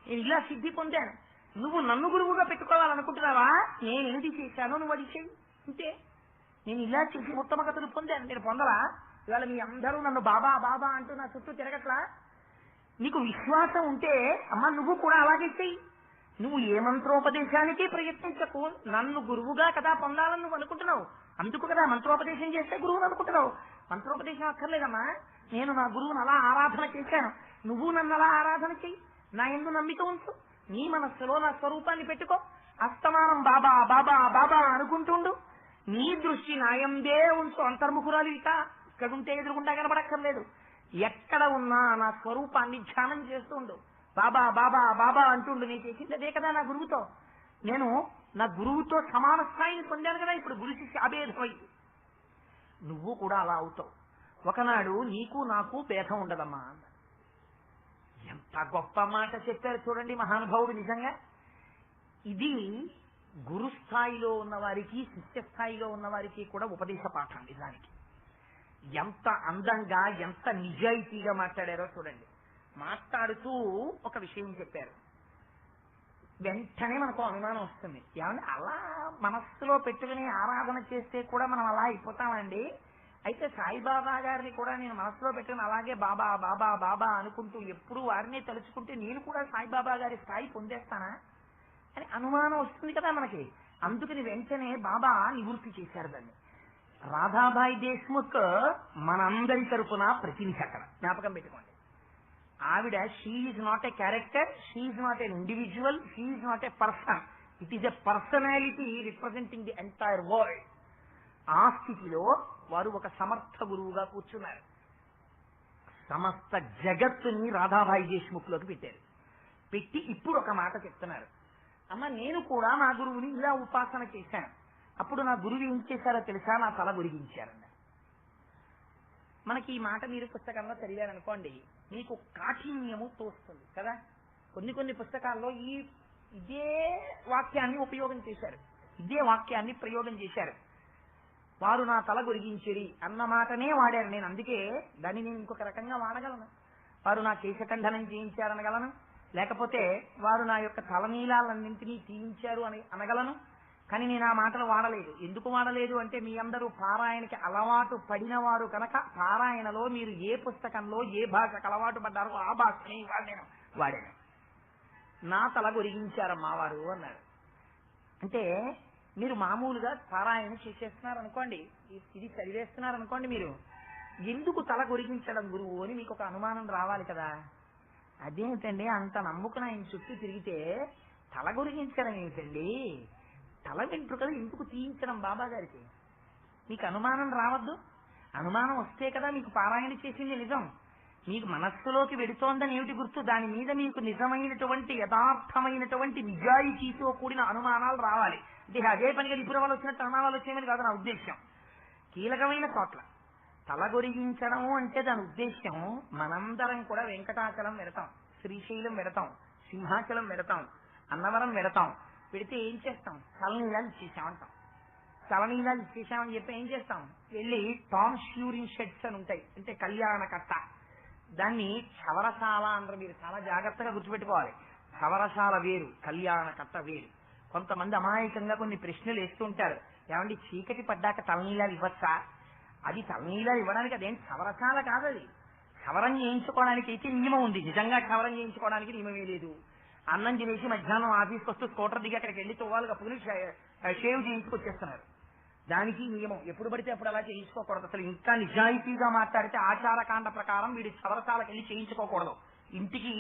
S1: నేను ఇలా సిద్ధి పొందాను, నువ్వు నన్ను గురువుగా పెట్టుకోవాలనుకుంటున్నావా? నేను ఏది చేశానో నువ్వు అది చెయ్యి అంతే. నేను ఇలా చేసి ఉత్తమగతులు పొందాను, నేను పొందలా? ఇవాళ మీ అందరూ నన్ను బాబా బాబా అంటూ నా చుట్టూ తిరగట్లా? నీకు విశ్వాసం ఉంటే అమ్మా నువ్వు కూడా అలాగే చెయ్యి. నువ్వు ఏ మంత్రోపదేశానికి ప్రయత్నించకు, నన్ను గురువుగా కదా పొందాలని నువ్వు అనుకుంటున్నావు, అందుకు కదా మంత్రోపదేశం చేస్తే గురువుని అనుకుంటున్నావు. మంత్రోపదేశం అక్కర్లేదమ్మా, నేను నా గురువుని అలా ఆరాధన చేశాను, నువ్వు నన్ను అలా ఆరాధన చెయ్యి, నా యందు నమ్మిక ఉంచు, నీ మనస్సులో నా స్వరూపాన్ని పెట్టుకో, అస్తమానం బాబా బాబా బాబా అనుకుంటుండు, నీ దృష్టి నాయందే ఉంచు, అంతర్ముఖురాలు ఇక్కడ ఉంటే ఎదురుకుండా కనబడక్కర్లేదు, ఎక్కడ ఉన్నా నా స్వరూపాన్ని ధ్యానం చేస్తుండు, బాబా బాబా బాబా అంటుండు. నేను చేసింది అదే కదా నా గురువుతో, నేను నా గురువుతో సమాన స్థాయిని పొందాను కదా, ఇప్పుడు గురు శిష్య అభేదమైంది, నువ్వు కూడా అలా అవుతావు. ఒకనాడు నీకు నాకు భేదం ఉండదమ్మా. ఎంత గొప్ప మాట చెప్పారు చూడండి మహానుభావుడు. నిజంగా ఇది గురు స్థాయిలో ఉన్న వారికి, శిష్య స్థాయిలో ఉన్న వారికి కూడా ఉపదేశ పాఠం. నిజానికి ఎంత అందంగా, ఎంత నిజాయితీగా మాట్లాడారో చూడండి. మాట్లాడుతూ ఒక విషయం చెప్పారు, వెంటనే మనకు అనుమానం వస్తుంది, ఏమంటే అలా మనస్సులో పెట్టుకుని ఆరాధన చేస్తే కూడా మనం అలా అయిపోతామండి, అయితే సాయిబాబా గారిని కూడా నేను మనసులో పెట్టుకుని అలాగే బాబా బాబా బాబా అనుకుంటూ ఎప్పుడు వారినే తలుచుకుంటే నేను కూడా సాయిబాబా గారి స్థాయి పొందేస్తానా అని అనుమానం వస్తుంది కదా మనకి. అందుకని వెంటనే బాబా నివృత్తి చేశారు దాన్ని. రాధాబాయి దేశ్ముఖ్ మనందరి తరపున ప్రతినిధి, అక్కడ జ్ఞాపకం పెట్టుకోండి. ఆవిడ she is not a character, she is not a individual, she is not a person, it is a personality representing the entire world. ఆ స్థితిలో వారు ఒక సమర్థ గురువుగా కూర్చున్నారు. సమస్త జగత్తుని రాధాబాయి దేశ్ముఖ్లోకి పెట్టారు. పెట్టి ఇప్పుడు ఒక మాట చెప్తున్నారు, అమ్మ నేను కూడా నా గురువుని ఇలా ఉపాసన చేశాను, అప్పుడు నా గురువు ఏం చేశారో తెలుసా, నా తల గురిగించారన్న. మనకి ఈ మాట మీరు పుస్తకంలో చదివారనుకోండి, మీకు కాఠిన్యము తోస్తుంది కదా. కొన్ని పుస్తకాల్లో ఇదే వాక్యాన్ని ఉపయోగం చేశారు, ఇదే వాక్యాన్ని ప్రయోగం చేశారు. వారు నా తల గొరిగించిరి అన్న మాటనే వాడారు. నేను అందుకే దాన్ని నేను ఇంకొక రకంగా వాడగలను. వారు నా కేశఖండనం చేయించారనగలను, లేకపోతే వారు నా యొక్క తలనీలాలన్నింటినీ తీయించారు అని అనగలను. కానీ నేను ఆ మాటలు వాడలేదు. ఎందుకు వాడలేదు అంటే, మీ అందరూ పారాయణకి అలవాటు పడిన వారు కనుక పారాయణలో మీరు ఏ పుస్తకంలో ఏ భాషకు అలవాటు పడ్డారో ఆ భాషని ఇవాళ నేను వాడాను. నా తల గొరిగించారమ్మా వారు అన్నారు. అంటే మీరు మామూలుగా పారాయణ చేసేస్తున్నారు అనుకోండి, ఇది చదివేస్తున్నారు అనుకోండి, మీరు ఎందుకు తల గొరిగించడం గురువు అని మీకు ఒక అనుమానం రావాలి కదా. అదేమిటండి అంత నమ్ముకుని ఆయన చుట్టూ తిరిగితే తల గొరిగించడం ఏమిటండి, తల వెంట్రుకలు ఎందుకు తీయించడం బాబా గారికి? మీకు అనుమానం రావద్దు. అనుమానం వస్తే కదా మీకు పారాయణ చేసింది నిజం. మీకు మనస్సులోకి వెడుతోందని ఏమిటి గుర్తు, దాని మీద మీకు నిజమైనటువంటి యథార్థమైనటువంటి నిజాయితీతో కూడిన అనుమానాలు రావాలి. అంటే అదే పనిగా ఇప్పుడు వాళ్ళు వచ్చినట్టు అనుమానాలు వచ్చేమని కాదు నా ఉద్దేశం. కీలకమైన చోట్ల తల గొరిగించడము అంటే దాని ఉద్దేశం, మనందరం కూడా వెంకటాచలం పెడతాం, శ్రీశైలం పెడతాం, సింహాచలం పెడతాం, అన్నవరం పెడతాం. పెడితే ఏం చేస్తాం? తలనీలాలు ఇచ్చేసామంటాం. తలనీలాలు ఇచ్చేసామని చెప్పి ఏం చేస్తాం? వెళ్ళి టామ్ ష్యూరిన్ షెడ్స్ అని ఉంటాయి, అంటే కళ్యాణ కట్ట, దాన్ని చవరశాల అంటారు. మీరు చాలా జాగ్రత్తగా గుర్తుపెట్టుకోవాలి. చవరశాల వేరు, కళ్యాణ కట్ట వేరు. కొంతమంది అమాయకంగా కొన్ని ప్రశ్నలు వేస్తూ ఉంటారు, ఏమండి చీకటి పడ్డాక తలనీలాలు ఇవ్వచ్చా? అది తలనీలాలు ఇవ్వడానికి అదేం చవరశాల కాదు, అది క్షవరం చేయించుకోవడానికి అయితే నియమం ఉంది, నిజంగా క్షవరం చేయించుకోవడానికి నియమమే లేదు. అన్నం తినేసి మధ్యాహ్నం ఆఫీస్కి వస్తూ స్కూటర్ దిగి అక్కడికి వెళ్ళి తువ్వాలు కప్పుకుని షేవ్ చేయించుకొచ్చేస్తున్నారు. దానికి నియమం, ఎప్పుడు పడితే అప్పుడు అలా చేయించుకోకూడదు. అసలు ఇంకా నిజాయితీగా మాట్లాడితే ఆచారకాండ ప్రకారం వీడి క్షవరశాలకు వెళ్ళి చేయించుకోకూడదు, ఇంటికి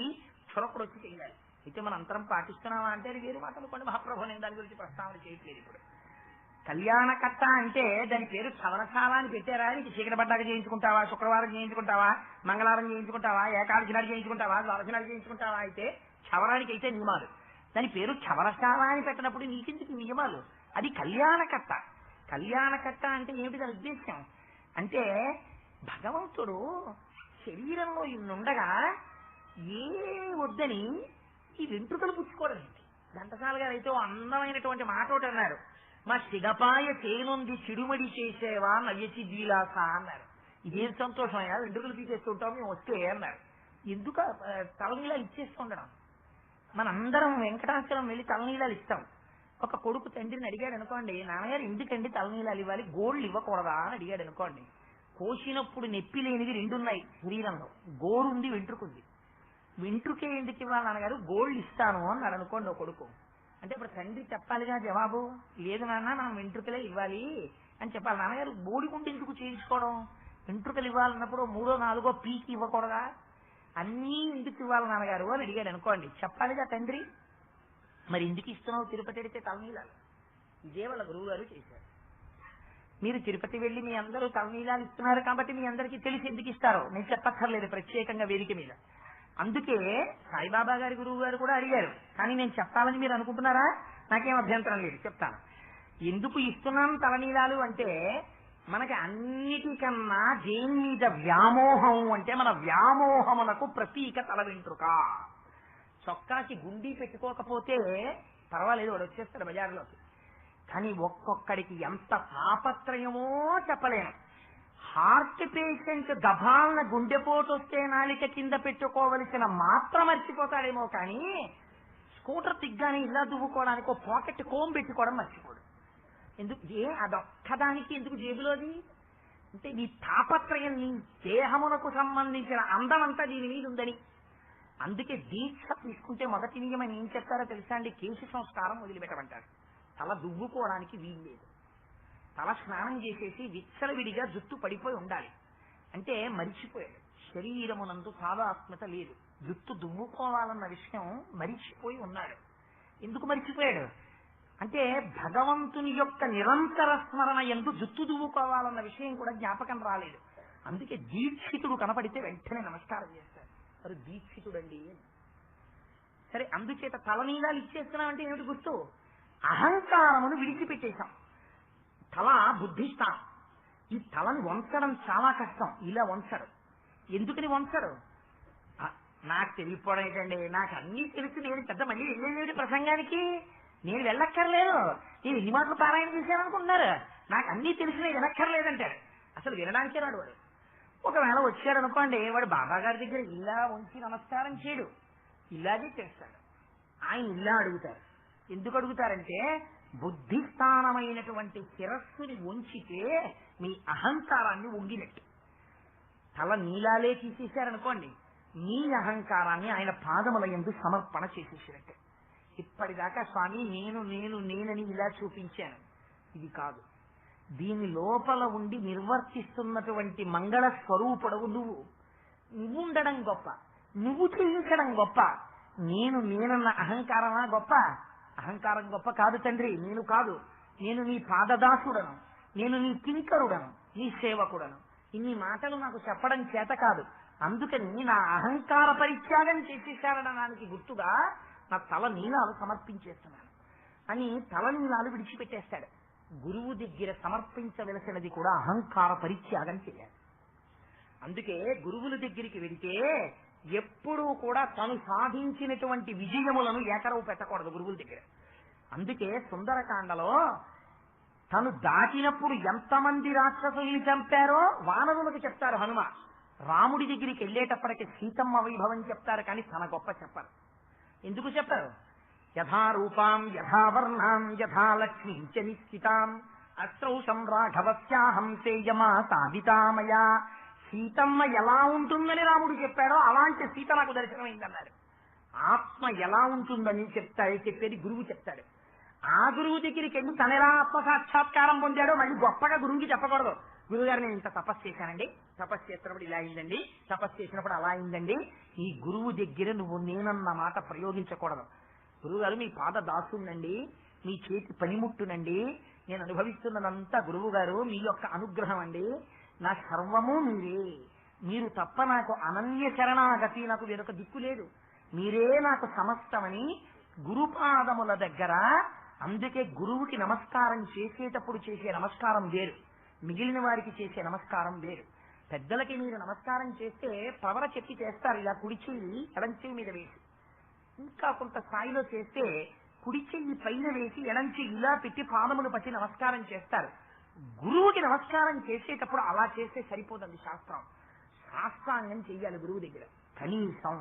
S1: క్షురకుడు వచ్చి చేయాలి. అయితే మనం అంతరం పాటిస్తున్నామా అంటే అది వేరు మాటలు. కొన్ని మహాప్రభు నేను దాని గురించి ప్రస్తావన చేయట్లేదు. ఇప్పుడు కళ్యాణకర్త అంటే దాని పేరు క్షవరశాల అని పెట్టారా? నీకు చీకటి పడ్డాక చేయించుకుంటావా, శుక్రవారం చేయించుకుంటావా, మంగళవారం చేయించుకుంటావా, ఏకాదశి నాడు చేయించుకుంటావా, ద్వాదశి నాడు చేయించుకుంటావా? అయితే క్షవరానికి అయితే నియమాలు. దాని పేరు క్షవరశాల అని పెట్టినప్పుడు నీకెందుకు నియమాలు? అది కళ్యాణకర్త. కళ్యాణకర్త అంటే ఏమిటి దాని ఉద్దేశం అంటే, భగవంతుడు శరీరంలో ఇన్నుండగా ఏ వద్దని ఈ వెంట్రుకలు పుచ్చుకోవడం ఏంటి? ఘంటసాల గారు అయితే అందమైనటువంటి మాట ఒకటి అన్నారు, మా సిగపాయ చేనుంది చిడుమడి చేసేవా నవ్యచి జీలాస అన్నారు. ఇదేం సంతోషం అయ్యా, వెంట్రుకలు తీసేస్తుంటాం మేము వస్తే అన్నారు. ఎందుకు తలనీలాలు ఇచ్చేస్తుండడం? మనందరం వెంకటాచలం వెళ్ళి తలనీలాలు ఇస్తాం. ఒక కొడుకు తండ్రిని అడిగాడు అనుకోండి, నాన్నగారు ఎందుకండి తలనీలాలు ఇవ్వాలి, గోళ్ళు ఇవ్వకూడదా అని అడిగాడు అనుకోండి. కోసినప్పుడు నొప్పి లేనివి రెండున్నాయి శరీరంలో, గోరుంది వెంట్రుకుంది. వెంట్రుకే ఎందుకు ఇవ్వాలి నాన్నగారు, గోళ్ళు ఇస్తాను అన్నాడు అనుకోండి ఒక కొడుకు. అంటే ఇప్పుడు తండ్రి చెప్పాలిగా జవాబు, లేదు నాన్న నా వెంట్రుకలే ఇవ్వాలి అని చెప్పాలి. నాన్నగారు బోడిగుండి ఎందుకు చేయించుకోవడం, వెంట్రుకలు ఇవ్వాలన్నప్పుడు 3వ 4వ పీకి ఇవ్వకూడదా, అన్నీ ఎందుకు ఇవ్వాలి నాన్నగారు అని అడిగాడు అనుకోండి, చెప్పాలిగా తండ్రి. మరి ఎందుకు ఇస్తున్నావు తిరుపతి అడిగితే తలనీలాలు? ఇదే వాళ్ళ గురువు గారు చేశారు. మీరు తిరుపతి వెళ్ళి మీ అందరూ తలనీలాలు ఇస్తున్నారు కాబట్టి మీ అందరికీ తెలిసి ఎందుకు ఇస్తారో నేను చెప్పక్కర్లేదు ప్రత్యేకంగా వేదిక మీద. అందుకే సాయిబాబా గారి గురువు గారు కూడా అడిగారు, కానీ నేను చెప్పాలని మీరు అనుకుంటున్నారా? నాకేం అభ్యంతరం లేదు, చెప్తాను. ఎందుకు ఇస్తున్నాను తలనీలాలు అంటే, మనకి అన్నిటికన్నా దేని మీద వ్యామోహం అంటే, మన వ్యామోహమునకు ప్రతీక తల వెంట్రుక. చొక్కాకి గుండీ పెట్టుకోకపోతే పర్వాలేదు, వాడు వచ్చేస్తాడు బజార్లోకి. కానీ ఒక్కొక్కడికి ఎంత తాపత్రయమో చెప్పలేను. హార్ట్ పేషెంట్ గభాలన గుండెపోటు వస్తే నాలిక కింద పెట్టుకోవలసిన మాత్రం మర్చిపోతాడేమో కానీ స్కూటర్ దిగ్గానే ఇలా దువ్వుకోవడానికి ఒక పాకెట్ కోమ్ పెట్టుకోవడం మర్చిపోడు. ఎందుకు? అదొక్కదానికి ఎందుకు జేబులోది అంటే, నీ తాపత్రయం నీ దేహమునకు సంబంధించిన అందమంతా దీని మీద ఉందని. అందుకే దీక్ష తీసుకుంటే మొదటి నియమం ఏం చెప్తారో తెలుసా అండి? కేశ సంస్కారం వదిలిపెట్టమంటారు. తల దువ్వుకోవడానికి వీలు లేదు. తల స్నానం చేసేసి విచ్చలవిడిగా జుట్టు పడిపోయి ఉండాలి. అంటే మరిచిపోయాడు, శరీరమునందు తాదాత్మ్యత లేదు, జుట్టు దువ్వుకోవాలన్న విషయం మరిచిపోయి ఉన్నాడు. ఎందుకు మరిచిపోయాడు అంటే, భగవంతుని యొక్క నిరంతర స్మరణ యందు జుట్టు దువ్వుకోవాలన్న విషయం కూడా జ్ఞాపకం రాలేదు. అందుకే దీక్షితుడు కనపడితే వెంటనే నమస్కారం చేస్తాడు, మరి దీక్షితుడండి. సరే, అందుచేత తలనీలాలు ఇచ్చేస్తున్నామంటే ఏమిటి గుర్తు? అహంకారమును విడిచిపెట్టేశాం. తల బుద్ధిస్తాం. ఈ తలని వంచడం చాలా కష్టం. ఇలా వంచడు. ఎందుకని వంచడు? నాకు తెలియకపోవడం ఏంటండి, నాకు అన్నీ తెలిసి నేను పెద్ద మళ్ళీ వెళ్ళేది ప్రసంగానికి, నేను వెళ్ళక్కర్లేదు, నేను ఇన్ని మాటలు పారాయణ చేశాననుకుంటున్నారు, నాకు అన్నీ తెలిసి నేను వినక్కర్లేదంటాడు. అసలు వినడానికే రాడు వాడు. ఒకవేళ వచ్చాడు అనుకోండి, వాడు బాబా గారి దగ్గర ఇలా ఉంచి నమస్కారం చేయడు, ఇలాగే చేస్తాడు. ఆయన ఇలా అడుగుతారు. ఎందుకు అడుగుతారంటే, బుద్ధిస్థానమైనటువంటి శిరస్సుని ఉంచితే మీ అహంకారాన్ని వంగినట్టు. తల నీలాలే తీసేశారనుకోండి, మీ అహంకారాన్ని ఆయన పాదముల యందు సమర్పణ చేసేసినట్టే. ఇప్పటిదాకా స్వామి నేను నేను నేనని ఇలా చూపించాను, ఇది కాదు. దీని లోపల ఉండి నిర్వర్తిస్తున్నటువంటి మంగళ స్వరూపుడవు నువ్వు. నువ్వు ఉండడం గొప్ప, నువ్వు చేయించడం గొప్ప. నేను నేనన్న అహంకారమా గొప్ప? అహంకారం గొప్ప కాదు తండ్రి, నేను కాదు. నేను నీ పాదదాసుడను, నేను నీ కింకరుడను, నీ సేవకుడను. ఇన్ని మాటలు నాకు చెప్పడం చేత కాదు. అందుకని నా అహంకార పరిత్యాగం చేసేశారనడానికి గుర్తుగా నా తల నీలాలు సమర్పించేస్తున్నాను అని తల నీలాలు విడిచిపెట్టేస్తాడు. గురువు దగ్గర సమర్పించవలసినది కూడా అహంకార పరిత్యాగం చేయాలి. అందుకే గురువుల దగ్గరికి వెడితే ఎప్పుడూ కూడా తను సాధించినటువంటి విజయములను ఏకరవు పెట్టకూడదు గురువుల దగ్గర. అందుకే సుందరకాండలో తను దాటినప్పుడు ఎంతమంది రాక్షసుల్ని చంపారో వానరులకు చెప్తారు హనుమ. రాముడి దగ్గరికి వెళ్ళేటప్పటికి సీతమ్మ వైభవం చెప్తారు, కానీ తన గొప్ప చెప్పరు. ఎందుకు చెప్పరు? యథారూపాం యథావర్ణాం యథాలక్ష్మీం చ నిశ్చితాం అస్త్రౌషం రాఘవస్యాహం తేజమా సాధితామయా సీతమ్మ ఎలా ఉంటుందని రాముడు చెప్పాడో అలాంటి సీత నాకు దర్శనమైందన్నారు. ఆత్మ ఎలా ఉంటుందని చెప్పేది గురువు చెప్తాడు. ఆ గురువు దగ్గరికి వెళ్ళి తన ఎలా ఆత్మ సాక్షాత్కారం పొందాడో మళ్ళీ గొప్పగా గురువుకి చెప్పకూడదు. గురువుగారు నేను ఇంత తపస్సు చేశానండి, తపస్సు చేసినప్పుడు ఇలా అయిందండి, తపస్సు చేసినప్పుడు అలా అయిందండి. ఈ గురువు దగ్గర నువ్వు నేనన్న మాట ప్రయోగించకూడదు. గురువుగారు మీ పాద దాసునండి, మీ చేతి పనిముట్టునండి, నేను అనుభవిస్తున్నదంతా గురువు గారు మీ యొక్క అనుగ్రహం అండి, నా సర్వము మీరే, మీరు తప్ప నాకు అనన్య శరణాగతి, నాకు వేరొక దిక్కు లేదు, మీరే నాకు సమస్తమని గురుపాదముల దగ్గర. అందుకే గురువుకి నమస్కారం చేసేటప్పుడు చేసే నమస్కారం వేరు, మిగిలిన వారికి చేసే నమస్కారం వేరు. పెద్దలకి మీరు నమస్కారం చేస్తే ప్రవర చెప్పి చేస్తారు, ఇలా కుడి చెయ్యి ఎడం చెయ్యి మీద వేసి. ఇంకా కొంత స్థాయిలో చేస్తే కుడి చెయ్యి పైన వేసి ఎడం చెయ్యి ఇలా పెట్టి పాదములు పట్టి నమస్కారం చేస్తారు. గురువుకి నమస్కారం చేసేటప్పుడు అలా చేస్తే సరిపోతుంది. శాస్త్రాంగం చెయ్యాలి గురువు దగ్గర కనీసం.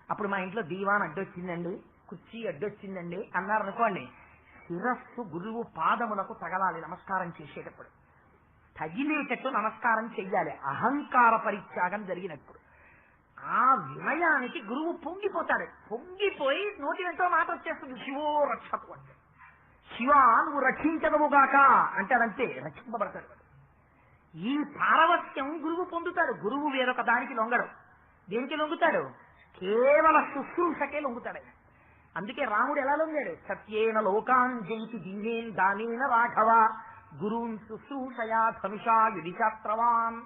S1: అప్పుడు మా ఇంట్లో దీవాన్ అడ్డొచ్చిందండి, కుర్చీ అడ్డొచ్చిందండి అన్నారనుకోండి, శిరస్సు గురువు పాదములకు తగలాలి నమస్కారం చేసేటప్పుడు, తగిలేటట్టు నమస్కారం చెయ్యాలి. అహంకార పరిత్యాగం జరిగినప్పుడు ఆ వినయానికి గురువు పొంగిపోతాడు. పొంగిపోయి నోటి వెంటో మాట వచ్చేస్తుంది, శివో రక్షతు అంటే. శివ నువ్వు రక్షించదవుగాక అంటాడంతే, రక్షింపబడతాడు. ఈ పారవస్యం గురువు పొందుతాడు. గురువు వేరొక దానికి లొంగడు. దేనికి లొంగుతాడు? కేవల శుశ్రూషకే లొంగుతాడు. అందుకే రాముడు ఎలా లొంగాడు? సత్యేన లోకాన్ జయితి దీనేన్ దానేన రాఘవ గురువున్ శుశ్రూషయా ధనుషా యుధిశాస్త్రవాన్.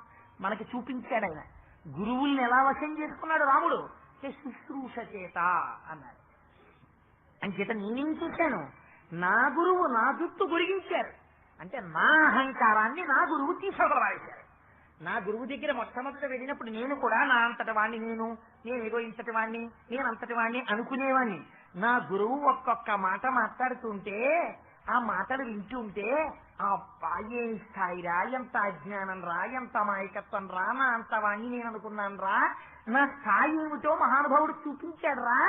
S1: మనకి చూపించాడు ఆయన. గురువుల్ని ఎలా వశం చేసుకున్నాడు రాముడు? శుశ్రూష చేత అన్నాడు. అంచేత నేనేం చేశాను? నా గురువు నా జుట్టు గొరిగించారు అంటే నా అహంకారాన్ని నా గురువు తీసుకురాశారు. నా గురువు దగ్గర మొట్టమొదట వెళ్ళినప్పుడు నేను కూడా నా అంతటి వాణ్ణి, నేనేదో ఇంతటి వాణ్ణి, నేనంతటి వాణ్ణి అనుకునేవాణ్ణి. నా గురువు ఒక్కొక్క మాట మాట్లాడుతుంటే ఆ మాటలు వింటుంటే అబ్బా ఏం స్థాయి రా, ఎంత అజ్ఞానం రా, ఎంత అమాయకత్వం రా, నా అంత వాణ్ణి నేను అనుకున్నాను రా, నా స్థాయి ఏమిటో మహానుభావుడు చూపించాడు రా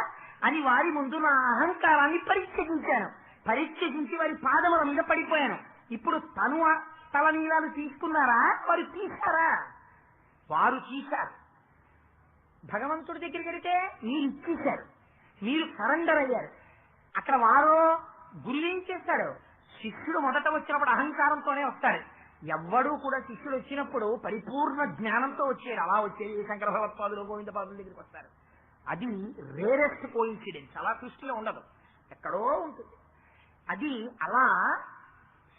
S1: అని వారి ముందు నా అహంకారాన్ని పరీక్షించి వారి పాదముల మీద పడిపోయాను. ఇప్పుడు తలనీలాలు తీసుకున్నారా? వారు తీశారా? వారు తీశారు. భగవంతుడి దగ్గరికి వెళితే మీరు ఇచ్చేశారు, మీరు సరెండర్ అయ్యారు. అక్కడ వారు గురువేం చేస్తాడు? శిష్యుడు మొదట వచ్చినప్పుడు అహంకారంతోనే వస్తాడు. ఎవ్వడూ కూడా శిష్యుడు వచ్చినప్పుడు పరిపూర్ణ జ్ఞానంతో వచ్చాడు. అలా వచ్చేది శంకర భగవత్పాదులు, గోవింద పాదుల దగ్గరికి వస్తారు. అది రేరెస్ట్ కోయిన్సిడెన్స్. అలా సృష్టిలో ఉండదు, ఎక్కడో ఉంటుంది. అది అలా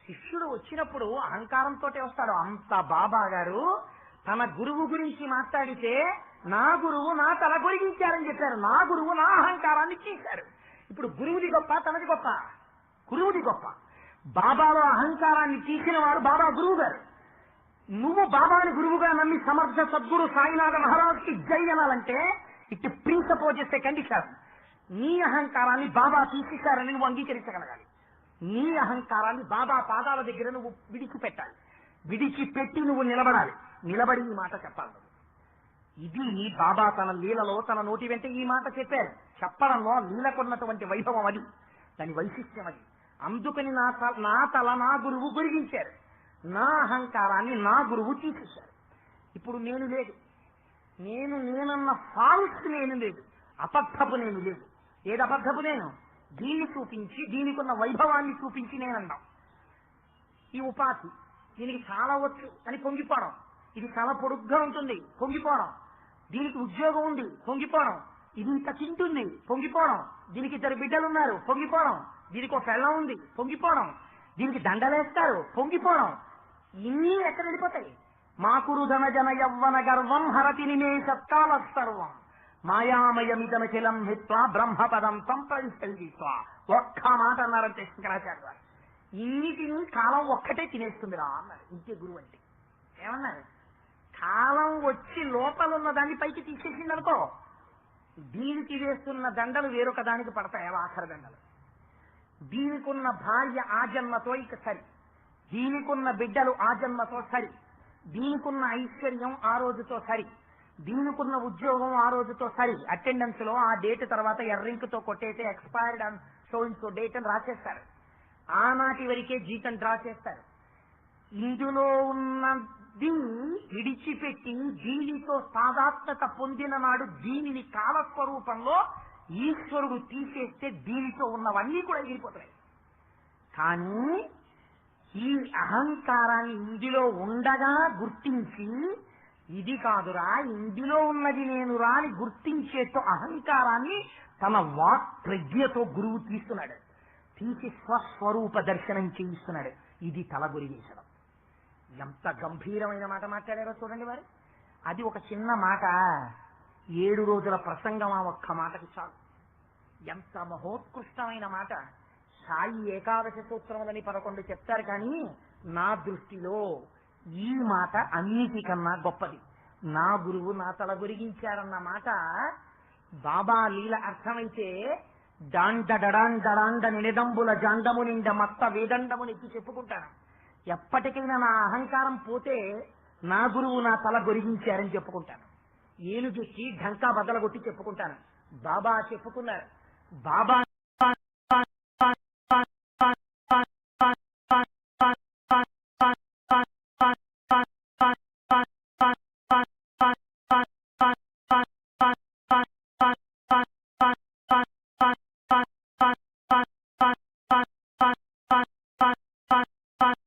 S1: శిష్యుడు వచ్చినప్పుడు అహంకారంతో వస్తాడు. అంత బాబా గారు తన గురువు గురించి మాట్లాడితే నా గురువు నా తల గొరిగించారని చెప్పారు. నా గురువు నా అహంకారాన్ని చేశారు. ఇప్పుడు గురువుది గొప్ప, తనది గొప్ప? గురువుది గొప్ప. బాబాలో అహంకారాన్ని తీసిన వారు బాబా గురువు గారు. నువ్వు బాబాని గురువుగా నమ్మి సమర్థ సద్గురు సాయినాథ మహారాజ్కి జై అనాలంటే ఇట్ ప్రిన్సపోజెస్ ఏ కండిషన్. నీ అహంకారాన్ని బాబా తీసేశారని నువ్వు అంగీకరించగలగాలి. నీ అహంకారాన్ని బాబా పాదాల దగ్గర నువ్వు విడిచిపెట్టాలి. విడిచిపెట్టి నువ్వు నిలబడాలి. నిలబడి ఈ మాట చెప్పాలి. ఇది బాబా తన లీలలో తన నోటి వెంట ఈ మాట చెప్పారు. చెప్పడంలో లీలకున్నటువంటి వైభవం అది, దాని వైశిష్ట్యం అది. అందుకని నా తల నా గురువు గురిగించారు, నా అహంకారాన్ని నా గురువు తీసేశారు. ఇప్పుడు నేను లేదు, నేనన్న ఫాల్స్ నేను లేదు, అబద్ధపు నేను లేదు. ఏది అబద్ధపు నేను? దీన్ని చూపించి దీనికున్న వైభవాన్ని చూపించి నేనన్నాం. ఈ ఉపాధి దీనికి చాలా వచ్చు అని పొంగిపోవడం, ఇది చాలా పొడుగ్గా ఉంటుంది పొంగిపోవడం, దీనికి ఉద్యోగం ఉంది పొంగిపోవడం, ఇది ఇంత తింటుంది పొంగిపోవడం, దీనికి 2 బిడ్డలున్నారు పొంగిపోవడం, దీనికి ఒక పెళ్ళం ఉంది పొంగిపోవడం, దీనికి దండలేస్తారు పొంగిపోవడం. ఇన్ని ఎక్కడ వెళ్ళిపోతాయి? మాకురు ధన జన యవ్వన గర్వం హరతి నిమేషత్కాల సర్వం మాయామయమిదమఖిలం హిత్వా బ్రహ్మపదం సంప్రదిస్తా. ఒక్క మాట అన్నారంటే శంకరాచార్య వారు, ఇన్నిటినీ కాలం ఒక్కటే తినేస్తుందిరా అన్నారు. ఇంకే గురువు అంటే ఏమన్నారు? కాలం వచ్చి లోపలున్న దాన్ని పైకి తీసేసింది అనుకో, దీనికి వేస్తున్న దండలు వేరొక దానికి పడతాయి, అవి ఆఖరి దండలు. దీనికున్న భార్య ఆ జన్మతో ఇక సరి, దీనికున్న బిడ్డలు ఆ జన్మతో సరి, దీనికున్న ఐశ్వర్యం ఆ రోజుతో సరి, దీనికున్న ఉద్యోగం ఆ రోజుతో సరి. అటెండెన్స్ లో ఆ డేట్ తర్వాత ఎర్రింకుతో కొట్టేస్తే ఎక్స్పైర్డ్ అండ్ సో డేట్ అని రాసేస్తారు. ఆనాటి వరకే జీతం డ్రా చేస్తారు. ఇందులో ఉన్న దీన్ని విడిచిపెట్టి దీనితో తాదాత్మ్యత పొందిన నాడు దీనిని కాలస్వరూపంలో ఈశ్వరుడు తీసేస్తే దీనితో ఉన్నవన్నీ కూడా ఎగిరిపోతాయి. కానీ ఈ అహంకారాన్ని ఇందులో ఉండగా గుర్తించి ఇది కాదురా ఇందులో ఉన్నది నేనురా అని గుర్తించేతో అహంకారాన్ని తన వాక్ ప్రజ్ఞతో గురువు తీస్తున్నాడు. తీసి స్వస్వరూప దర్శనం చేయిస్తున్నాడు. ఇది తలగొరిగేసడం. ఎంత గంభీరమైన మాట మాట్లాడారో చూడండి వారు. అది ఒక చిన్న మాట, 7 రోజుల ప్రసంగం ఆ ఒక్క మాటకి చాలు. ఎంత మహోత్కృష్టమైన మాట. సాయి ఏకాదశి సూత్రములని 11 చెప్తారు, కానీ నా దృష్టిలో ఈ మాట అన్నిటికన్నా గొప్పది. నా గురువు నా తల గొరిగించారన్న మాట బాబా లీల అర్థమైతే డాండ డడాండ నిడదంబుల జాండము నిండ మత్త వేదండము నెత్తి చెప్పుకుంటాను. ఎప్పటికైనా నా అహంకారం పోతే నా గురువు నా తల గొరిగించారని చెప్పుకుంటాను. ఏనుగెక్కి ఢంకా బద్దలగొట్టి చెప్పుకుంటాను. బాబా చెప్పుకున్నారు. బాబా